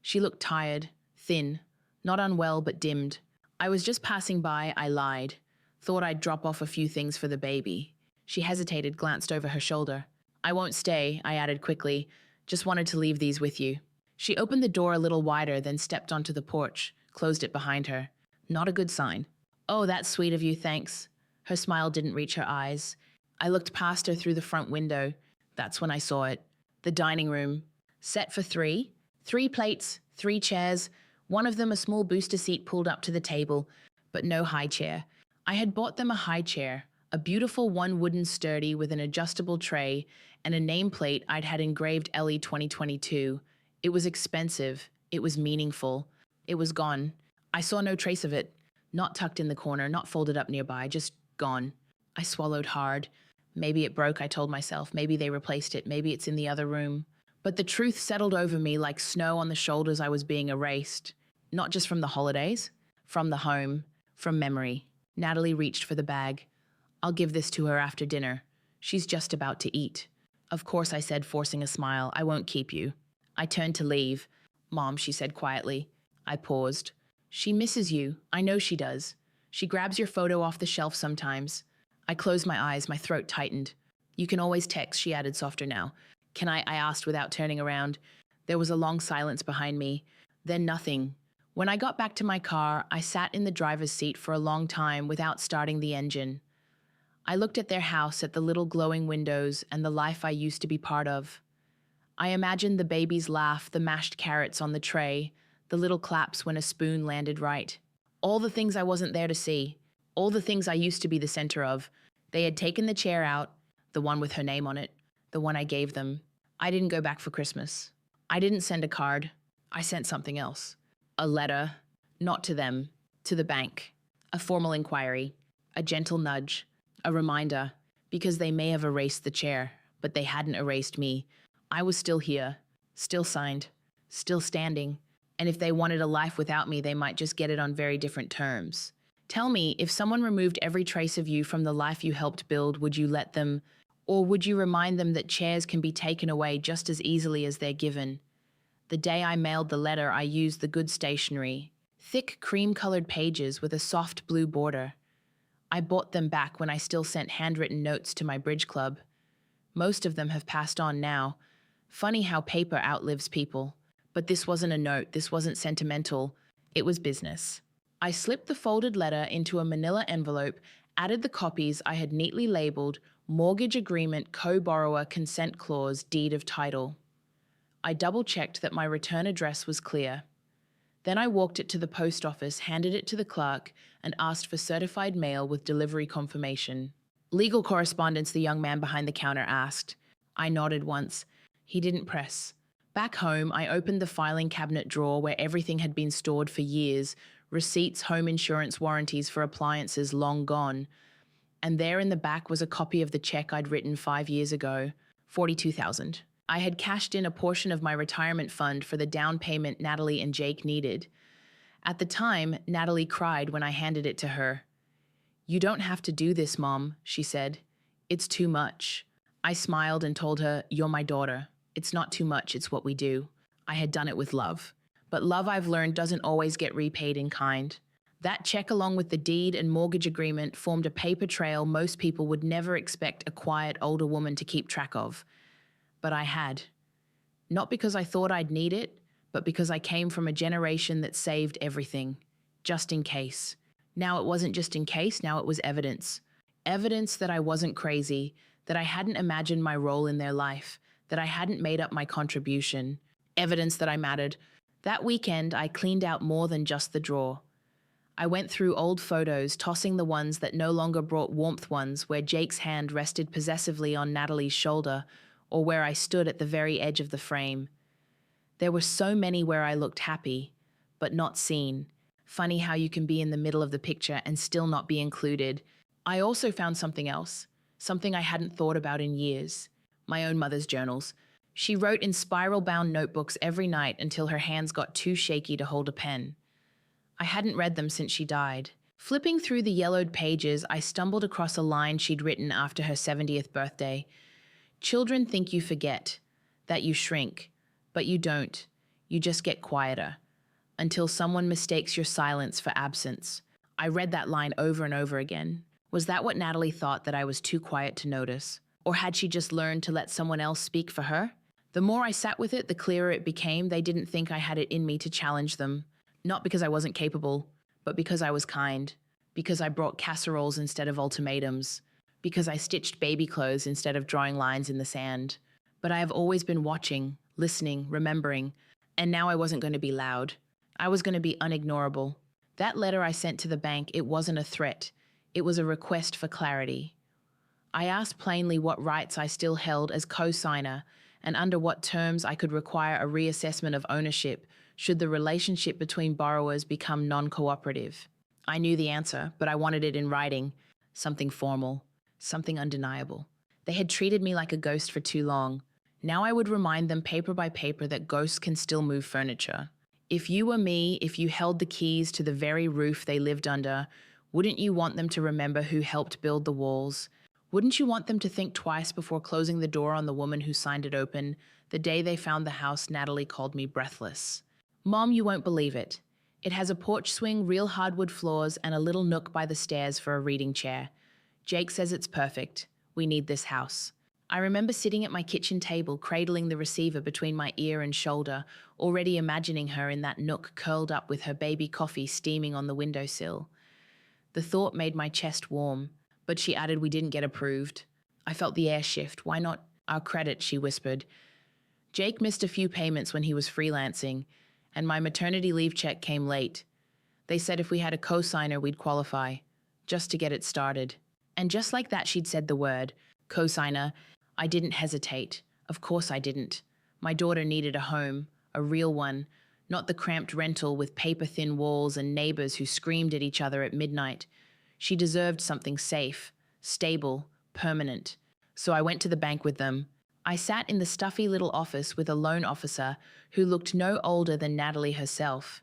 She looked tired, thin, not unwell but dimmed. I was just passing by, I lied. Thought I'd drop off a few things for the baby. She hesitated, glanced over her shoulder. I won't stay, I added quickly. Just wanted to leave these with you. She opened the door a little wider, then stepped onto the porch, closed it behind her. Not a good sign. Oh, that's sweet of you, thanks. Her smile didn't reach her eyes. I looked past her through the front window. That's when I saw it. The dining room. Set for 3. 3 plates, 3 chairs, one of them a small booster seat pulled up to the table, but no high chair. I had bought them a high chair, a beautiful one wooden sturdy with an adjustable tray and a nameplate I'd had engraved Ellie 2022. It was expensive. It was meaningful. It was gone. I saw no trace of it. Not tucked in the corner, not folded up nearby, just gone. I swallowed hard. Maybe it broke, I told myself. Maybe they replaced it. Maybe it's in the other room. But the truth settled over me like snow on the shoulders. I was being erased. Not just from the holidays, from the home, from memory. Natalie reached for the bag. I'll give this to her after dinner. She's just about to eat. Of course, I said, forcing a smile. I won't keep you. I turned to leave. Mom, she said quietly. I paused. She misses you. I know she does. She grabs your photo off the shelf sometimes. I closed my eyes, my throat tightened. You can always text, she added softer now. Can I asked without turning around. There was a long silence behind me. Then nothing. When I got back to my car, I sat in the driver's seat for a long time without starting the engine. I looked at their house, at the little glowing windows, and the life I used to be part of. I imagined the baby's laugh, the mashed carrots on the tray, the little claps when a spoon landed right. All the things I wasn't there to see. All the things I used to be the center of. They had taken the chair out, the one with her name on it, the one I gave them. I didn't go back for Christmas. I didn't send a card. I sent something else. A letter, not to them, to the bank. A formal inquiry, a gentle nudge, a reminder, because they may have erased the chair, but they hadn't erased me. I was still here, still signed, still standing, and if they wanted a life without me, they might just get it on very different terms. Tell me, if someone removed every trace of you from the life you helped build, would you let them, or would you remind them that chairs can be taken away just as easily as they're given? The day I mailed the letter, I used the good stationery, thick cream-colored pages with a soft blue border. I bought them back when I still sent handwritten notes to my bridge club. Most of them have passed on now. Funny how paper outlives people. But this wasn't a note, this wasn't sentimental. It was business. I slipped the folded letter into a manila envelope added the copies I had neatly labeled Mortgage Agreement Co-Borrower Consent Clause Deed of Title. I double-checked that my return address was clear. Then I walked it to the post office, handed it to the clerk, and asked for certified mail with delivery confirmation. Legal correspondence, the young man behind the counter asked. I nodded once. He didn't press. Back home, I opened the filing cabinet drawer where everything had been stored for years, receipts, home insurance warranties for appliances long gone. And there in the back was a copy of the check I'd written 5 years ago, $42,000. I had cashed in a portion of my retirement fund for the down payment Natalie and Jake needed. At the time, Natalie cried when I handed it to her. "You don't have to do this, Mom," she said. "It's too much." I smiled and told her, "You're my daughter. It's not too much, it's what we do." I had done it with love. But love, I've learned, doesn't always get repaid in kind. That check, along with the deed and mortgage agreement, formed a paper trail most people would never expect a quiet older woman to keep track of. But I had. Not because I thought I'd need it, but because I came from a generation that saved everything, just in case. Now it wasn't just in case, now it was evidence. Evidence that I wasn't crazy, that I hadn't imagined my role in their life, that I hadn't made up my contribution. Evidence that I mattered. That weekend, I cleaned out more than just the drawer. I went through old photos, tossing the ones that no longer brought warmth, ones where Jake's hand rested possessively on Natalie's shoulder, or where I stood at the very edge of the frame. There were so many where I looked happy, but not seen. Funny how you can be in the middle of the picture and still not be included. I also found something else, something I hadn't thought about in years. My own mother's journals. She wrote in spiral-bound notebooks every night until her hands got too shaky to hold a pen. I hadn't read them since she died. Flipping through the yellowed pages, I stumbled across a line she'd written after her 70th birthday. "Children think you forget, that you shrink, but you don't. You just get quieter, until someone mistakes your silence for absence." I read that line over and over again. Was that what Natalie thought, that I was too quiet to notice? Or had she just learned to let someone else speak for her? The more I sat with it, the clearer it became they didn't think I had it in me to challenge them. Not because I wasn't capable, but because I was kind. Because I brought casseroles instead of ultimatums. Because I stitched baby clothes instead of drawing lines in the sand. But I have always been watching, listening, remembering, and now I wasn't going to be loud. I was going to be unignorable. That letter I sent to the bank, it wasn't a threat. It was a request for clarity. I asked plainly what rights I still held as co-signer and under what terms I could require a reassessment of ownership should the relationship between borrowers become non-cooperative. I knew the answer, but I wanted it in writing, something formal, something undeniable. They had treated me like a ghost for too long. Now I would remind them paper by paper that ghosts can still move furniture. If you were me, if you held the keys to the very roof they lived under, wouldn't you want them to remember who helped build the walls? Wouldn't you want them to think twice before closing the door on the woman who signed it open the day they found the house? Natalie called me breathless. "Mom, you won't believe it. It has a porch swing, real hardwood floors, and a little nook by the stairs for a reading chair. Jake says it's perfect. We need this house." I remember sitting at my kitchen table, cradling the receiver between my ear and shoulder, already imagining her in that nook curled up with her baby coffee steaming on the windowsill. The thought made my chest warm, but she added we didn't get approved. I felt the air shift. "Why not our credit?" she whispered. "Jake missed a few payments when he was freelancing, and my maternity leave check came late. They said if we had a co-signer, we'd qualify, just to get it started." And just like that, she'd said the word, co-signer. I didn't hesitate. Of course I didn't. My daughter needed a home, a real one, not the cramped rental with paper-thin walls and neighbors who screamed at each other at midnight. She deserved something safe, stable, permanent. So I went to the bank with them. I sat in the stuffy little office with a loan officer who looked no older than Natalie herself.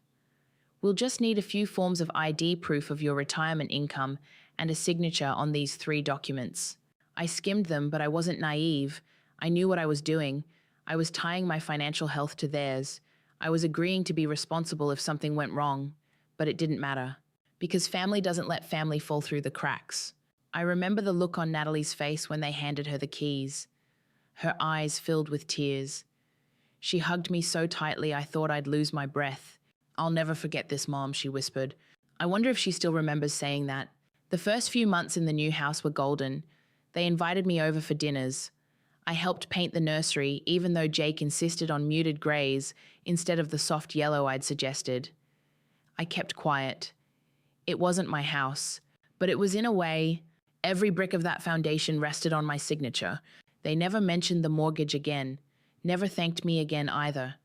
"We'll just need a few forms of ID proof of your retirement income and a signature on these 3 documents." I skimmed them, but I wasn't naive. I knew what I was doing. I was tying my financial health to theirs. I was agreeing to be responsible if something went wrong. But it didn't matter. Because family doesn't let family fall through the cracks. I remember the look on Natalie's face when they handed her the keys. Her eyes filled with tears. She hugged me so tightly I thought I'd lose my breath. "I'll never forget this, Mom," she whispered. I wonder if she still remembers saying that. The first few months in the new house were golden. They invited me over for dinners. I helped paint the nursery, even though Jake insisted on muted greys instead of the soft yellow I'd suggested. I kept quiet. It wasn't my house, but it was in a way. Every brick of that foundation rested on my signature. They never mentioned the mortgage again, never thanked me again either.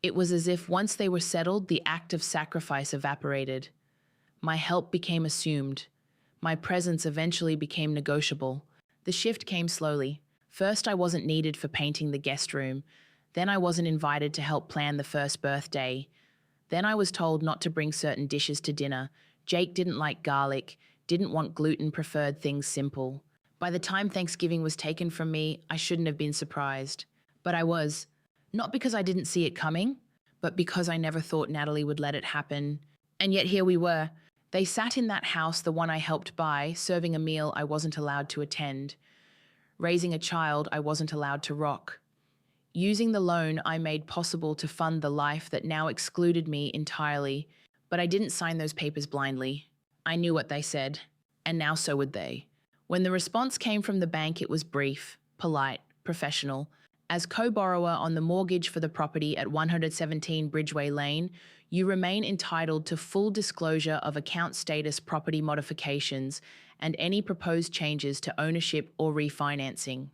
It was as if once they were settled, the act of sacrifice evaporated. My help became assumed. My presence eventually became negotiable. The shift came slowly. First, I wasn't needed for painting the guest room. Then I wasn't invited to help plan the first birthday. Then I was told not to bring certain dishes to dinner. Jake didn't like garlic, didn't want gluten, preferred things simple. By the time Thanksgiving was taken from me, I shouldn't have been surprised. But I was. Not because I didn't see it coming, but because I never thought Natalie would let it happen. And yet here we were. They sat in that house, the one I helped buy, serving a meal I wasn't allowed to attend, raising a child I wasn't allowed to rock, using the loan I made possible to fund the life that now excluded me entirely. But I didn't sign those papers blindly. I knew what they said, and now so would they. When the response came from the bank, it was brief, polite, professional. As co-borrower on the mortgage for the property at 117 Bridgeway Lane, you remain entitled to full disclosure of account status, property modifications, and any proposed changes to ownership or refinancing.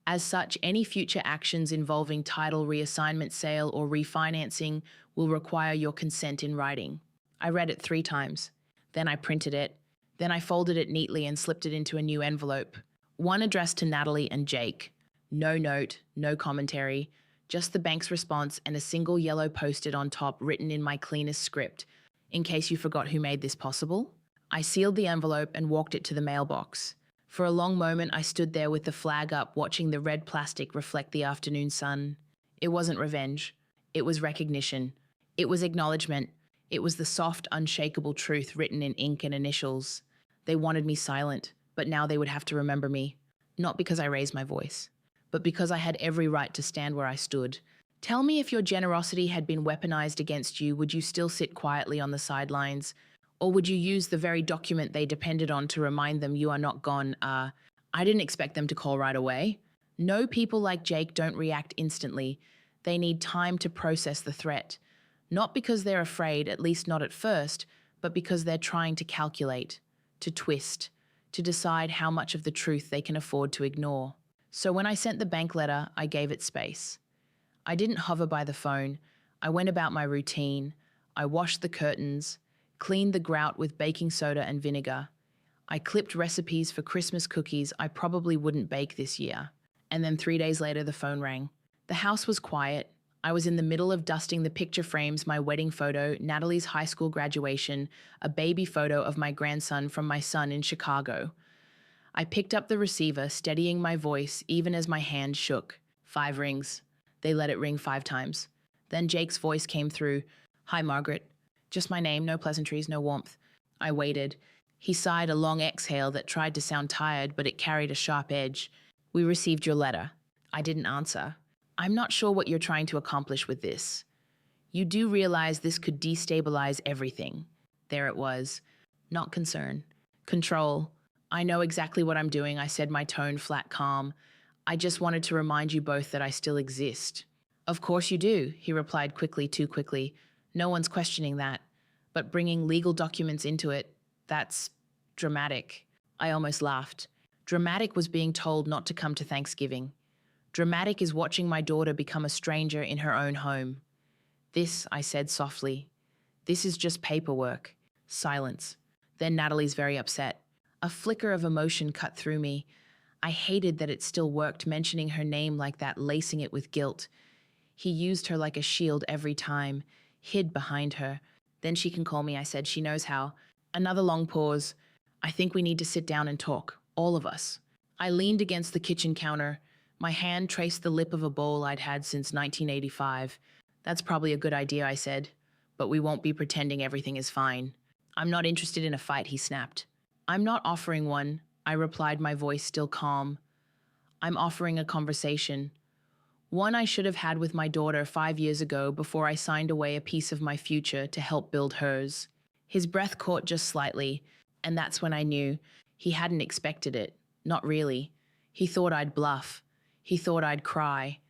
As such, any future actions involving title reassignment, sale, or refinancing will require your consent in writing. I read it 3 times. Then I printed it. Then I folded it neatly and slipped it into a new envelope. One addressed to Natalie and Jake. No note, no commentary, just the bank's response and a single yellow post-it on top written in my cleanest script. In case you forgot who made this possible. I sealed the envelope and walked it to the mailbox. For a long moment, I stood there with the flag up, watching the red plastic reflect the afternoon sun. It wasn't revenge. It was recognition. It was acknowledgement. It was the soft, unshakable truth written in ink and initials. They wanted me silent, but now they would have to remember me. Not because I raised my voice, but because I had every right to stand where I stood. Tell me, if your generosity had been weaponized against you, would you still sit quietly on the sidelines? Or would you use the very document they depended on to remind them you are not gone? I didn't expect them to call right away. No, people like Jake don't react instantly. They need time to process the threat. Not because they're afraid, at least not at first, but because they're trying to calculate, to twist, to decide how much of the truth they can afford to ignore. So when I sent the bank letter, I gave it space. I didn't hover by the phone. I went about my routine. I washed the curtains, cleaned the grout with baking soda and vinegar. I clipped recipes for Christmas cookies I probably wouldn't bake this year. And then 3 days later, the phone rang. The house was quiet. I was in the middle of dusting the picture frames, my wedding photo, Natalie's high school graduation, a baby photo of my grandson from my son in Chicago. I picked up the receiver, steadying my voice even as my hand shook. 5 rings. They let it ring 5 times. Then Jake's voice came through. "Hi, Margaret." Just my name, no pleasantries, no warmth. I waited. He sighed a long exhale that tried to sound tired, but it carried a sharp edge. "We received your letter." I didn't answer. "I'm not sure what you're trying to accomplish with this. You do realize this could destabilize everything." There it was. Not concern. Control. "I know exactly what I'm doing," I said, my tone flat calm. "I just wanted to remind you both that I still exist." "Of course you do," he replied quickly, too quickly. "No one's questioning that. But bringing legal documents into it, that's dramatic." I almost laughed. Dramatic was being told not to come to Thanksgiving. Dramatic is watching my daughter become a stranger in her own home. "This," I said softly, "this is just paperwork." Silence. Then Natalie's very upset. A flicker of emotion cut through me. I hated that it still worked, mentioning her name like that, lacing it with guilt. He used her like a shield every time, hid behind her. "Then she can call me," I said. "She knows how." Another long pause. "I think we need to sit down and talk, all of us." I leaned against the kitchen counter. My hand traced the lip of a bowl I'd had since 1985. "That's probably a good idea," I said. "But we won't be pretending everything is fine." "I'm not interested in a fight," he snapped. "I'm not offering one," I replied, my voice still calm. "I'm offering a conversation. One I should have had with my daughter 5 years ago before I signed away a piece of my future to help build hers." His breath caught just slightly. And that's when I knew he hadn't expected it. Not really. He thought I'd bluff. He thought I'd cry.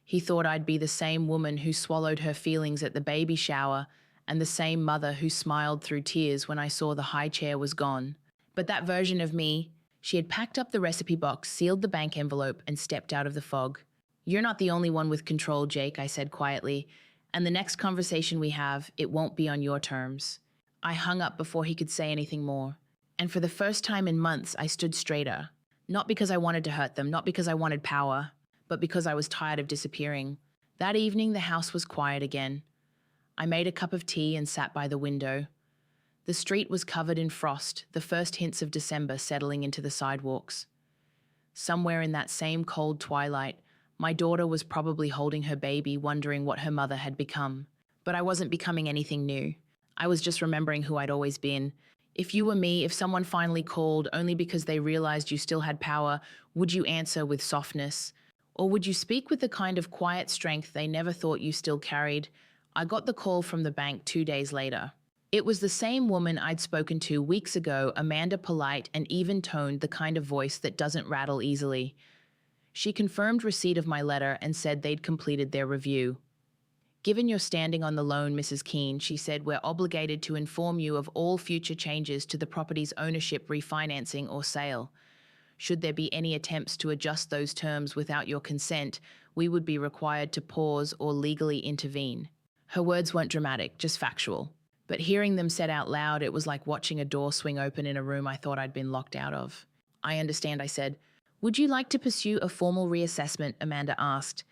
He thought I'd be the same woman who swallowed her feelings at the baby shower and the same mother who smiled through tears when I saw the high chair was gone. But that version of me, she had packed up the recipe box, sealed the bank envelope, and stepped out of the fog. "You're not the only one with control, Jake," I said quietly, "and the next conversation we have, it won't be on your terms." I hung up before he could say anything more. And for the first time in months, I stood straighter. Not because I wanted to hurt them, not because I wanted power, but because I was tired of disappearing. That evening, the house was quiet again. I made a cup of tea and sat by the window. The street was covered in frost, the first hints of December settling into the sidewalks. Somewhere in that same cold twilight, my daughter was probably holding her baby, wondering what her mother had become. But I wasn't becoming anything new. I was just remembering who I'd always been. If you were me, if someone finally called only because they realized you still had power, would you answer with softness? Or would you speak with the kind of quiet strength they never thought you still carried? I got the call from the bank 2 days later. It was the same woman I'd spoken to weeks ago, Amanda, polite and even-toned, the kind of voice that doesn't rattle easily. She confirmed receipt of my letter and said they'd completed their review. "Given your standing on the loan, Mrs. Keene," she said, "we're obligated to inform you of all future changes to the property's ownership, refinancing, or sale. Should there be any attempts to adjust those terms without your consent, we would be required to pause or legally intervene." Her words weren't dramatic, just factual. But hearing them said out loud, it was like watching a door swing open in a room I thought I'd been locked out of. "I understand," I said. "Would you like to pursue a formal reassessment?" Amanda asked.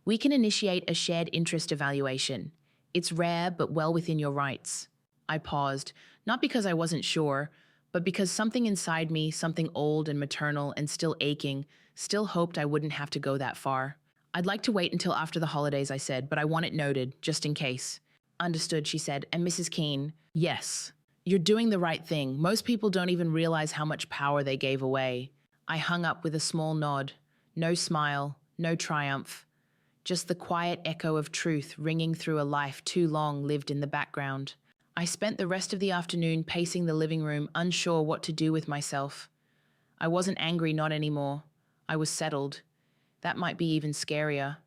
"We can initiate a shared interest evaluation. It's rare, but well within your rights." I paused, not because I wasn't sure, but because something inside me, something old and maternal and still aching, still hoped I wouldn't have to go that far. "I'd like to wait until after the holidays," I said, "but I want it noted, just in case." "Understood," she said. "And Mrs. Keene, yes, you're doing the right thing. Most people don't even realize how much power they gave away." I hung up with a small nod. No smile, no triumph. Just the quiet echo of truth ringing through a life too long lived in the background. I spent the rest of the afternoon pacing the living room, unsure what to do with myself. I wasn't angry, not anymore. I was settled. That might be even scarier.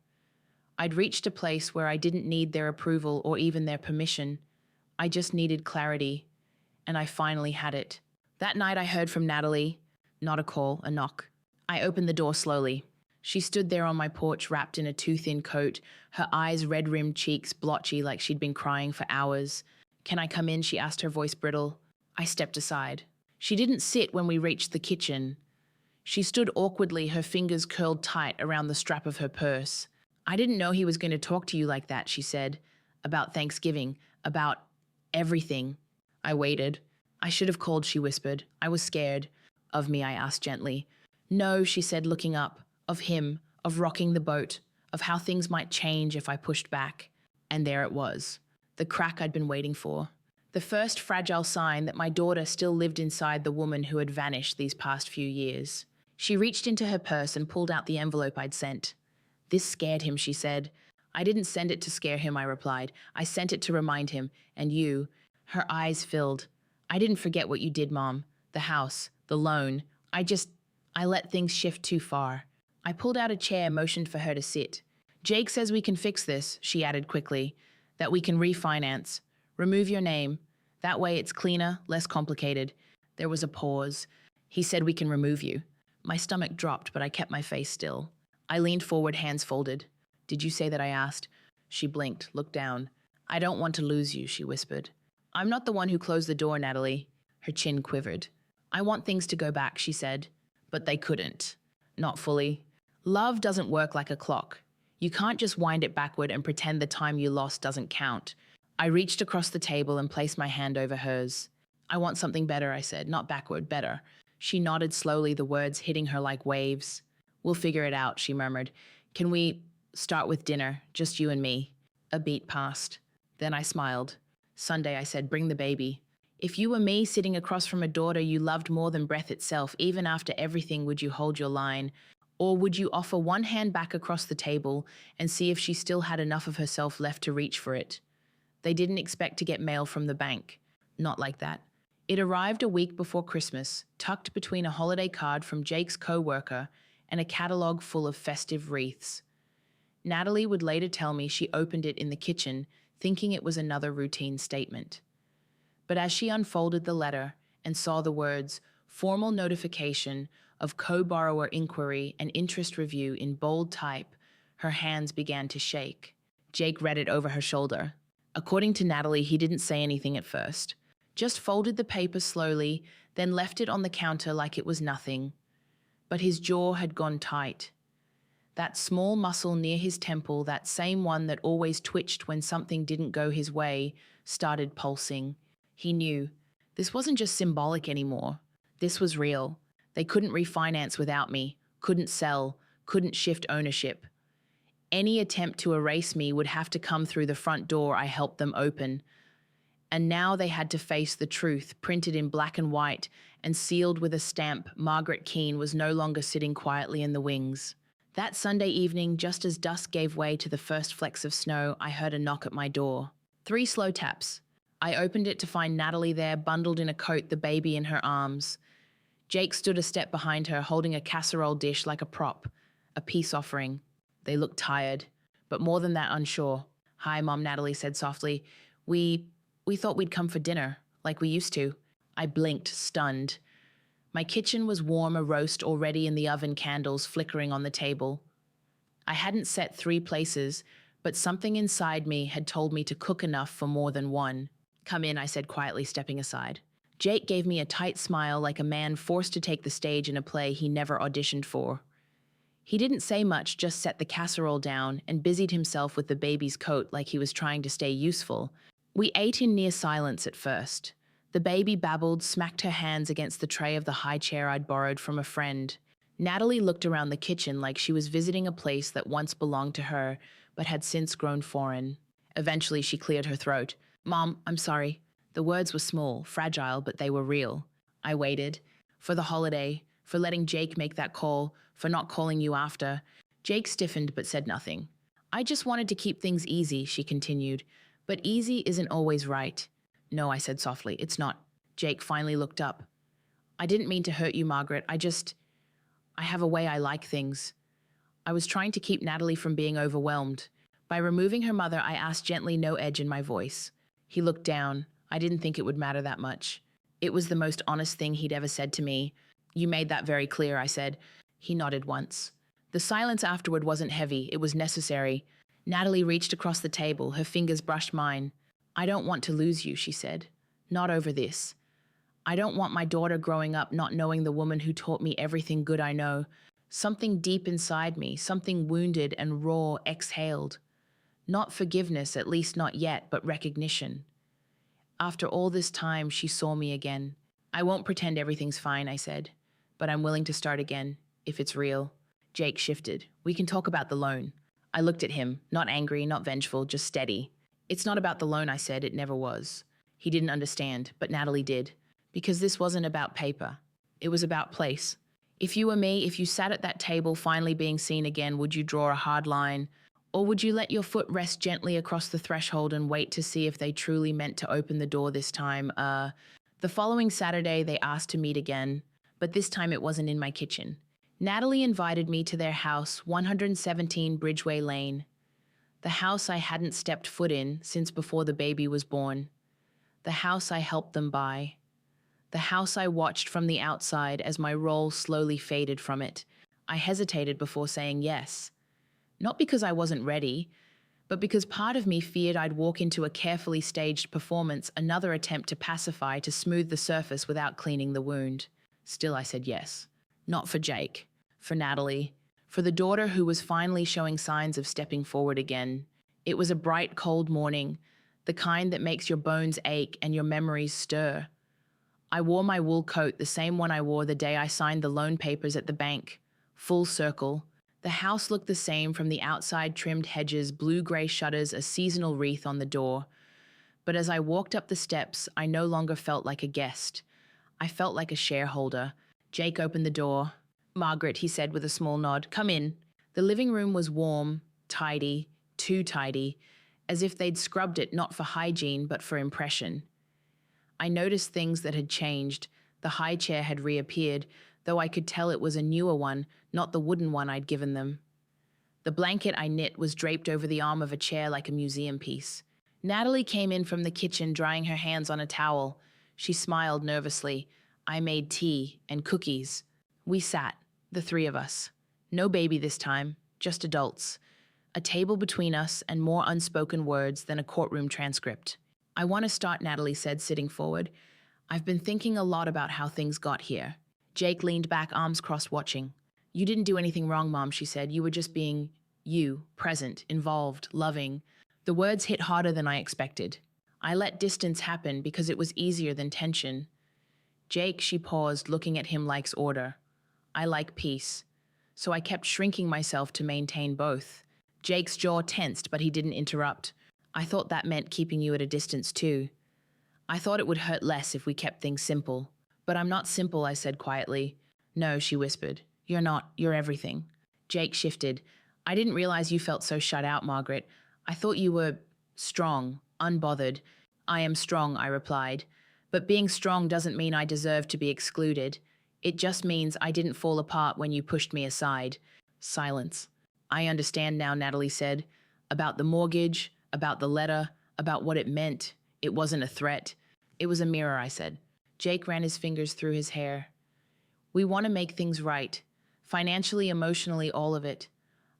I'd reached a place where I didn't need their approval or even their permission. I just needed clarity, and I finally had it. That night I heard from Natalie. Not a call, a knock. I opened the door slowly. She stood there on my porch wrapped in a too-thin coat, her eyes red-rimmed, cheeks blotchy like she'd been crying for hours. "Can I come in?" she asked, her voice brittle. I stepped aside. She didn't sit when we reached the kitchen. She stood awkwardly, her fingers curled tight around the strap of her purse. "I didn't know he was going to talk to you like that," she said. "About Thanksgiving, about everything." I waited. "I should have called," she whispered. "I was scared." "Of me?" I asked gently. "No," she said, looking up. "Of him, of rocking the boat, of how things might change if I pushed back." And there it was, the crack I'd been waiting for. The first fragile sign that my daughter still lived inside the woman who had vanished these past few years. She reached into her purse and pulled out the envelope I'd sent. "This scared him," she said. "I didn't send it to scare him," I replied. "I sent it to remind him. And you." Her eyes filled. "I didn't forget what you did, Mom. The house, the loan. I let things shift too far." I pulled out a chair, motioned for her to sit. "Jake says we can fix this," she added quickly. "That we can refinance. Remove your name. That way it's cleaner, less complicated." There was a pause. "He said we can remove you." My stomach dropped, but I kept my face still. I leaned forward, hands folded. "Did you say that?" I asked. She blinked, looked down. "I don't want to lose you," she whispered. "I'm not the one who closed the door, Natalie." Her chin quivered. "I want things to go back," she said. But they couldn't. Not fully. Love doesn't work like a clock. You can't just wind it backward and pretend the time you lost doesn't count. I reached across the table and placed my hand over hers. "I want something better," I said. "Not backward, better." She nodded slowly, the words hitting her like waves. "We'll figure it out," she murmured. "Can we start with dinner, just you and me?" A beat passed. Then I smiled. "Sunday," I said, "bring the baby." "If you were me sitting across from a daughter you loved more than breath itself, even after everything, would you hold your line? Or would you offer one hand back across the table and see if she still had enough of herself left to reach for it?" They didn't expect to get mail from the bank. Not like that. It arrived a week before Christmas, tucked between a holiday card from Jake's co-worker and a catalogue full of festive wreaths. Natalie would later tell me she opened it in the kitchen, thinking it was another routine statement. But as she unfolded the letter and saw the words, formal notification of co-borrower inquiry and interest review in bold type, her hands began to shake. Jake read it over her shoulder. According to Natalie, he didn't say anything at first, just folded the paper slowly, then left it on the counter like it was nothing. But his jaw had gone tight. That small muscle near his temple, that same one that always twitched when something didn't go his way, started pulsing. He knew. This wasn't just symbolic anymore. This was real. They couldn't refinance without me, couldn't sell, couldn't shift ownership. Any attempt to erase me would have to come through the front door I helped them open. And now they had to face the truth, printed in black and white and sealed with a stamp. Margaret Keane was no longer sitting quietly in the wings. That Sunday evening, just as dusk gave way to the first flecks of snow, I heard a knock at my door. 3 slow taps. I opened it to find Natalie there, bundled in a coat, the baby in her arms. Jake stood a step behind her, holding a casserole dish like a prop, a peace offering. They looked tired, but more than that, unsure. "Hi, Mom," Natalie said softly. We thought we'd come for dinner, like we used to." I blinked, stunned. My kitchen was warm, a roast already in the oven, candles flickering on the table. I hadn't set 3 places, but something inside me had told me to cook enough for more than one. "Come in," I said quietly, stepping aside. Jake gave me a tight smile, like a man forced to take the stage in a play he never auditioned for. He didn't say much, just set the casserole down and busied himself with the baby's coat like he was trying to stay useful. We ate in near silence at first. The baby babbled, smacked her hands against the tray of the high chair I'd borrowed from a friend. Natalie looked around the kitchen like she was visiting a place that once belonged to her, but had since grown foreign. Eventually, she cleared her throat. "Mom, I'm sorry." The words were small, fragile, but they were real. I waited. For the holiday, for letting Jake make that call, for not calling you after. Jake stiffened but said nothing. "I just wanted to keep things easy," she continued. "But easy isn't always right." "No," I said softly, "it's not." Jake finally looked up. "I didn't mean to hurt you, Margaret. I have a way I like things." I was trying to keep Natalie from being overwhelmed. By removing her mother, I asked gently, no edge in my voice. He looked down. I didn't think it would matter that much. It was the most honest thing he'd ever said to me. "You made that very clear," I said. He nodded once. The silence afterward wasn't heavy, it was necessary. Natalie reached across the table, her fingers brushed mine. "I don't want to lose you," she said. "Not over this. I don't want my daughter growing up not knowing the woman who taught me everything good I know. Something deep inside me, something wounded and raw, exhaled. Not forgiveness, at least not yet, but recognition." After all this time, she saw me again. "I won't pretend everything's fine," I said. "But I'm willing to start again, if it's real." Jake shifted. "We can talk about the loan." I looked at him, not angry, not vengeful, just steady. "It's not about the loan," I said. "It never was." He didn't understand, but Natalie did. Because this wasn't about paper. It was about place. If you were me, if you sat at that table finally being seen again, would you draw a hard line? Or would you let your foot rest gently across the threshold and wait to see if they truly meant to open the door this time? The following Saturday, they asked to meet again, but this time it wasn't in my kitchen. Natalie invited me to their house, 117 Bridgeway Lane. The house I hadn't stepped foot in since before the baby was born. The house I helped them buy. The house I watched from the outside as my role slowly faded from it. I hesitated before saying yes. Not because I wasn't ready, but because part of me feared I'd walk into a carefully staged performance, another attempt to pacify, to smooth the surface without cleaning the wound. Still, I said yes. Not for Jake. For Natalie. For the daughter who was finally showing signs of stepping forward again. It was a bright, cold morning, the kind that makes your bones ache and your memories stir. I wore my wool coat, the same one I wore the day I signed the loan papers at the bank. Full circle. The house looked the same from the outside, trimmed hedges, blue-gray shutters, a seasonal wreath on the door. But as I walked up the steps, I no longer felt like a guest. I felt like a shareholder. Jake opened the door. "Margaret," he said with a small nod, "come in." The living room was warm, tidy, too tidy, as if they'd scrubbed it not for hygiene but for impression. I noticed things that had changed. The high chair had reappeared, though I could tell it was a newer one, not the wooden one I'd given them. The blanket I knit was draped over the arm of a chair like a museum piece. Natalie came in from the kitchen, drying her hands on a towel. She smiled nervously. I made tea and cookies. We sat, the three of us. No baby this time, just adults. A table between us and more unspoken words than a courtroom transcript. I want to start, Natalie said, sitting forward. I've been thinking a lot about how things got here. Jake leaned back, arms crossed, watching. You didn't do anything wrong, Mom, she said. You were just being you, present, involved, loving. The words hit harder than I expected. I let distance happen because it was easier than tension. Jake, she paused, looking at him like order. I like peace. So I kept shrinking myself to maintain both. Jake's jaw tensed, but he didn't interrupt. I thought that meant keeping you at a distance too. I thought it would hurt less if we kept things simple. But I'm not simple, I said quietly. No, she whispered. You're not. You're everything. Jake shifted. I didn't realize you felt so shut out, Margaret. I thought you were strong, unbothered. I am strong, I replied. But being strong doesn't mean I deserve to be excluded. It just means I didn't fall apart when you pushed me aside. Silence. I understand now, Natalie said. About the mortgage, about the letter, about what it meant. It wasn't a threat. It was a mirror, I said. Jake ran his fingers through his hair. We want to make things right. Financially, emotionally, all of it.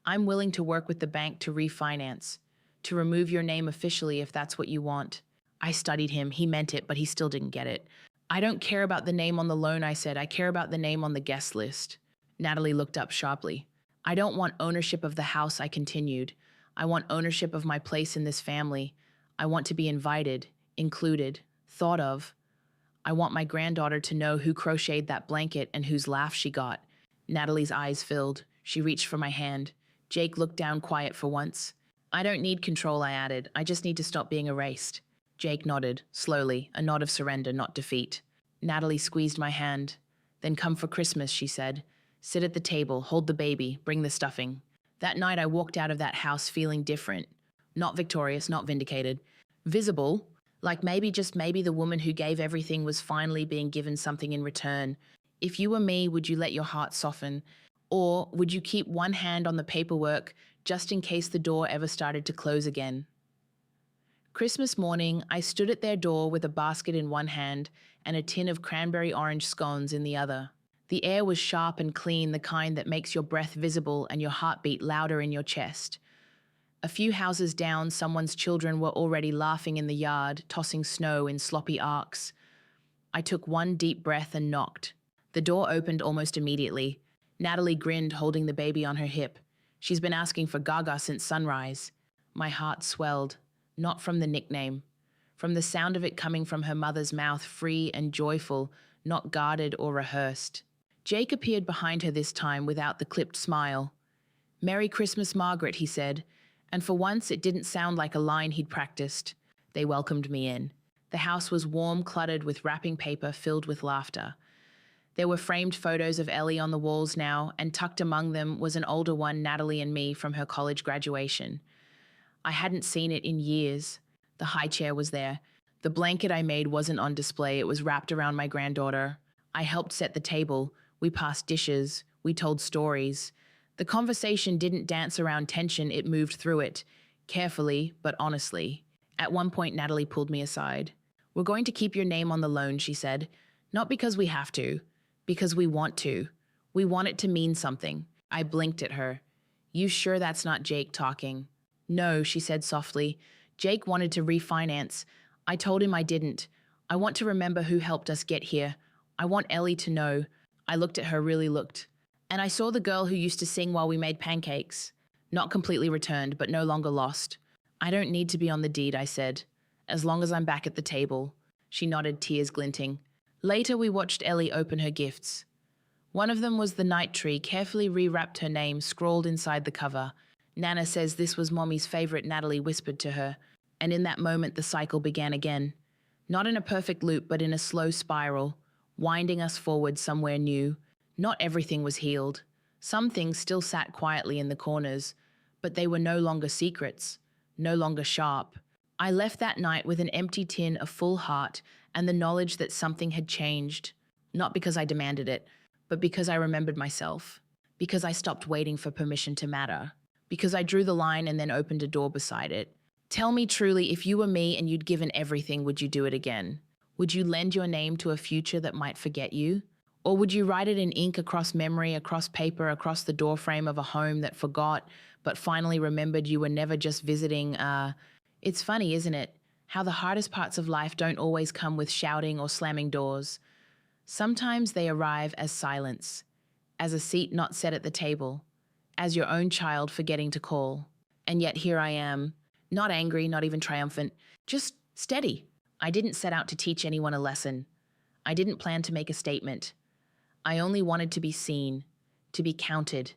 I'm willing to work with the bank to refinance, to remove your name officially if that's what you want. I studied him. He meant it, but he still didn't get it. I don't care about the name on the loan, I said. I care about the name on the guest list. Natalie looked up sharply. I don't want ownership of the house, I continued. I want ownership of my place in this family. I want to be invited, included, thought of. I want my granddaughter to know who crocheted that blanket and whose laugh she got. Natalie's eyes filled. She reached for my hand. Jake looked down, quiet for once. I don't need control, I added. I just need to stop being erased. Jake nodded, slowly, a nod of surrender, not defeat. Natalie squeezed my hand. Then come for Christmas, she said. Sit at the table, hold the baby, bring the stuffing. That night I walked out of that house feeling different. Not victorious, not vindicated. Visible, like maybe, just maybe, the woman who gave everything was finally being given something in return. If you were me, would you let your heart soften? Or would you keep one hand on the paperwork just in case the door ever started to close again? Christmas morning, I stood at their door with a basket in one hand and a tin of cranberry orange scones in the other. The air was sharp and clean, the kind that makes your breath visible and your heartbeat louder in your chest. A few houses down, someone's children were already laughing in the yard, tossing snow in sloppy arcs. I took one deep breath and knocked. The door opened almost immediately. Natalie grinned, holding the baby on her hip. She's been asking for Gaga since sunrise. My heart swelled, not from the nickname, from the sound of it coming from her mother's mouth, free and joyful, not guarded or rehearsed. Jake appeared behind her this time without the clipped smile. Merry Christmas, Margaret, he said, and for once it didn't sound like a line he'd practiced. They welcomed me in. The house was warm, cluttered with wrapping paper filled with laughter. There were framed photos of Ellie on the walls now, and tucked among them was an older one, Natalie and me, from her college graduation. I hadn't seen it in years. The high chair was there. The blanket I made wasn't on display. It was wrapped around my granddaughter. I helped set the table. We passed dishes. We told stories. The conversation didn't dance around tension. It moved through it, carefully but honestly. At one point, Natalie pulled me aside. We're going to keep your name on the loan, she said. Not because we have to, because we want to. We want it to mean something. I blinked at her. You sure that's not Jake talking? No, she said softly. Jake wanted to refinance. I told him I didn't. I want to remember who helped us get here. I want Ellie to know. I looked at her, really looked. And I saw the girl who used to sing while we made pancakes. Not completely returned, but no longer lost. I don't need to be on the deed, I said. As long as I'm back at the table. She nodded, tears glinting. Later, we watched Ellie open her gifts. One of them was the night tree, carefully rewrapped, her name scrawled inside the cover. Nana says this was Mommy's favorite, Natalie whispered to her. And in that moment, the cycle began again. Not in a perfect loop, but in a slow spiral, winding us forward somewhere new. Not everything was healed. Some things still sat quietly in the corners, but they were no longer secrets, no longer sharp. I left that night with an empty tin, a full heart, and the knowledge that something had changed, not because I demanded it, but because I remembered myself, because I stopped waiting for permission to matter, because I drew the line and then opened a door beside it. Tell me truly, if you were me and you'd given everything, would you do it again? Would you lend your name to a future that might forget you? Or would you write it in ink across memory, across paper, across the doorframe of a home that forgot, but finally remembered you were never just visiting? It's funny, isn't it? How the hardest parts of life don't always come with shouting or slamming doors. Sometimes they arrive as silence, as a seat not set at the table, as your own child forgetting to call. And yet here I am, not angry, not even triumphant, just steady. I didn't set out to teach anyone a lesson. I didn't plan to make a statement. I only wanted to be seen, to be counted,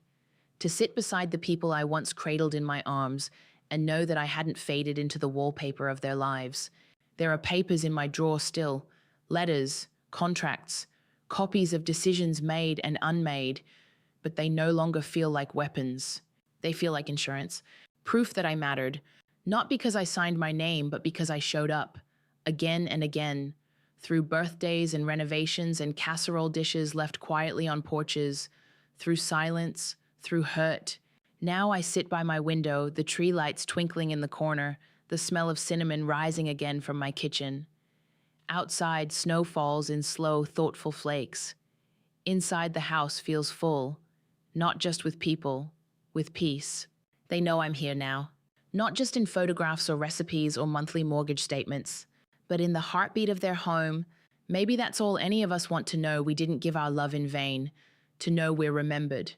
to sit beside the people I once cradled in my arms and know that I hadn't faded into the wallpaper of their lives. There are papers in my drawer still, letters, contracts, copies of decisions made and unmade, but they no longer feel like weapons. They feel like insurance, proof that I mattered, not because I signed my name, but because I showed up, again and again, through birthdays and renovations and casserole dishes left quietly on porches, through silence, through hurt. Now I sit by my window, the tree lights twinkling in the corner, the smell of cinnamon rising again from my kitchen. Outside, snow falls in slow, thoughtful flakes. Inside, the house feels full, not just with people, with peace. They know I'm here now, not just in photographs or recipes or monthly mortgage statements, but in the heartbeat of their home. Maybe that's all any of us want to know. We didn't give our love in vain, to know we're remembered.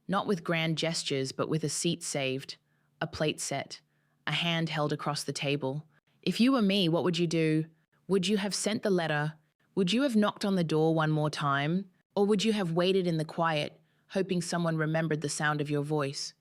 Not with grand gestures, but with a seat saved, a plate set, a hand held across the table. If you were me, what would you do? Would you have sent the letter? Would you have knocked on the door one more time? Or would you have waited in the quiet, hoping someone remembered the sound of your voice?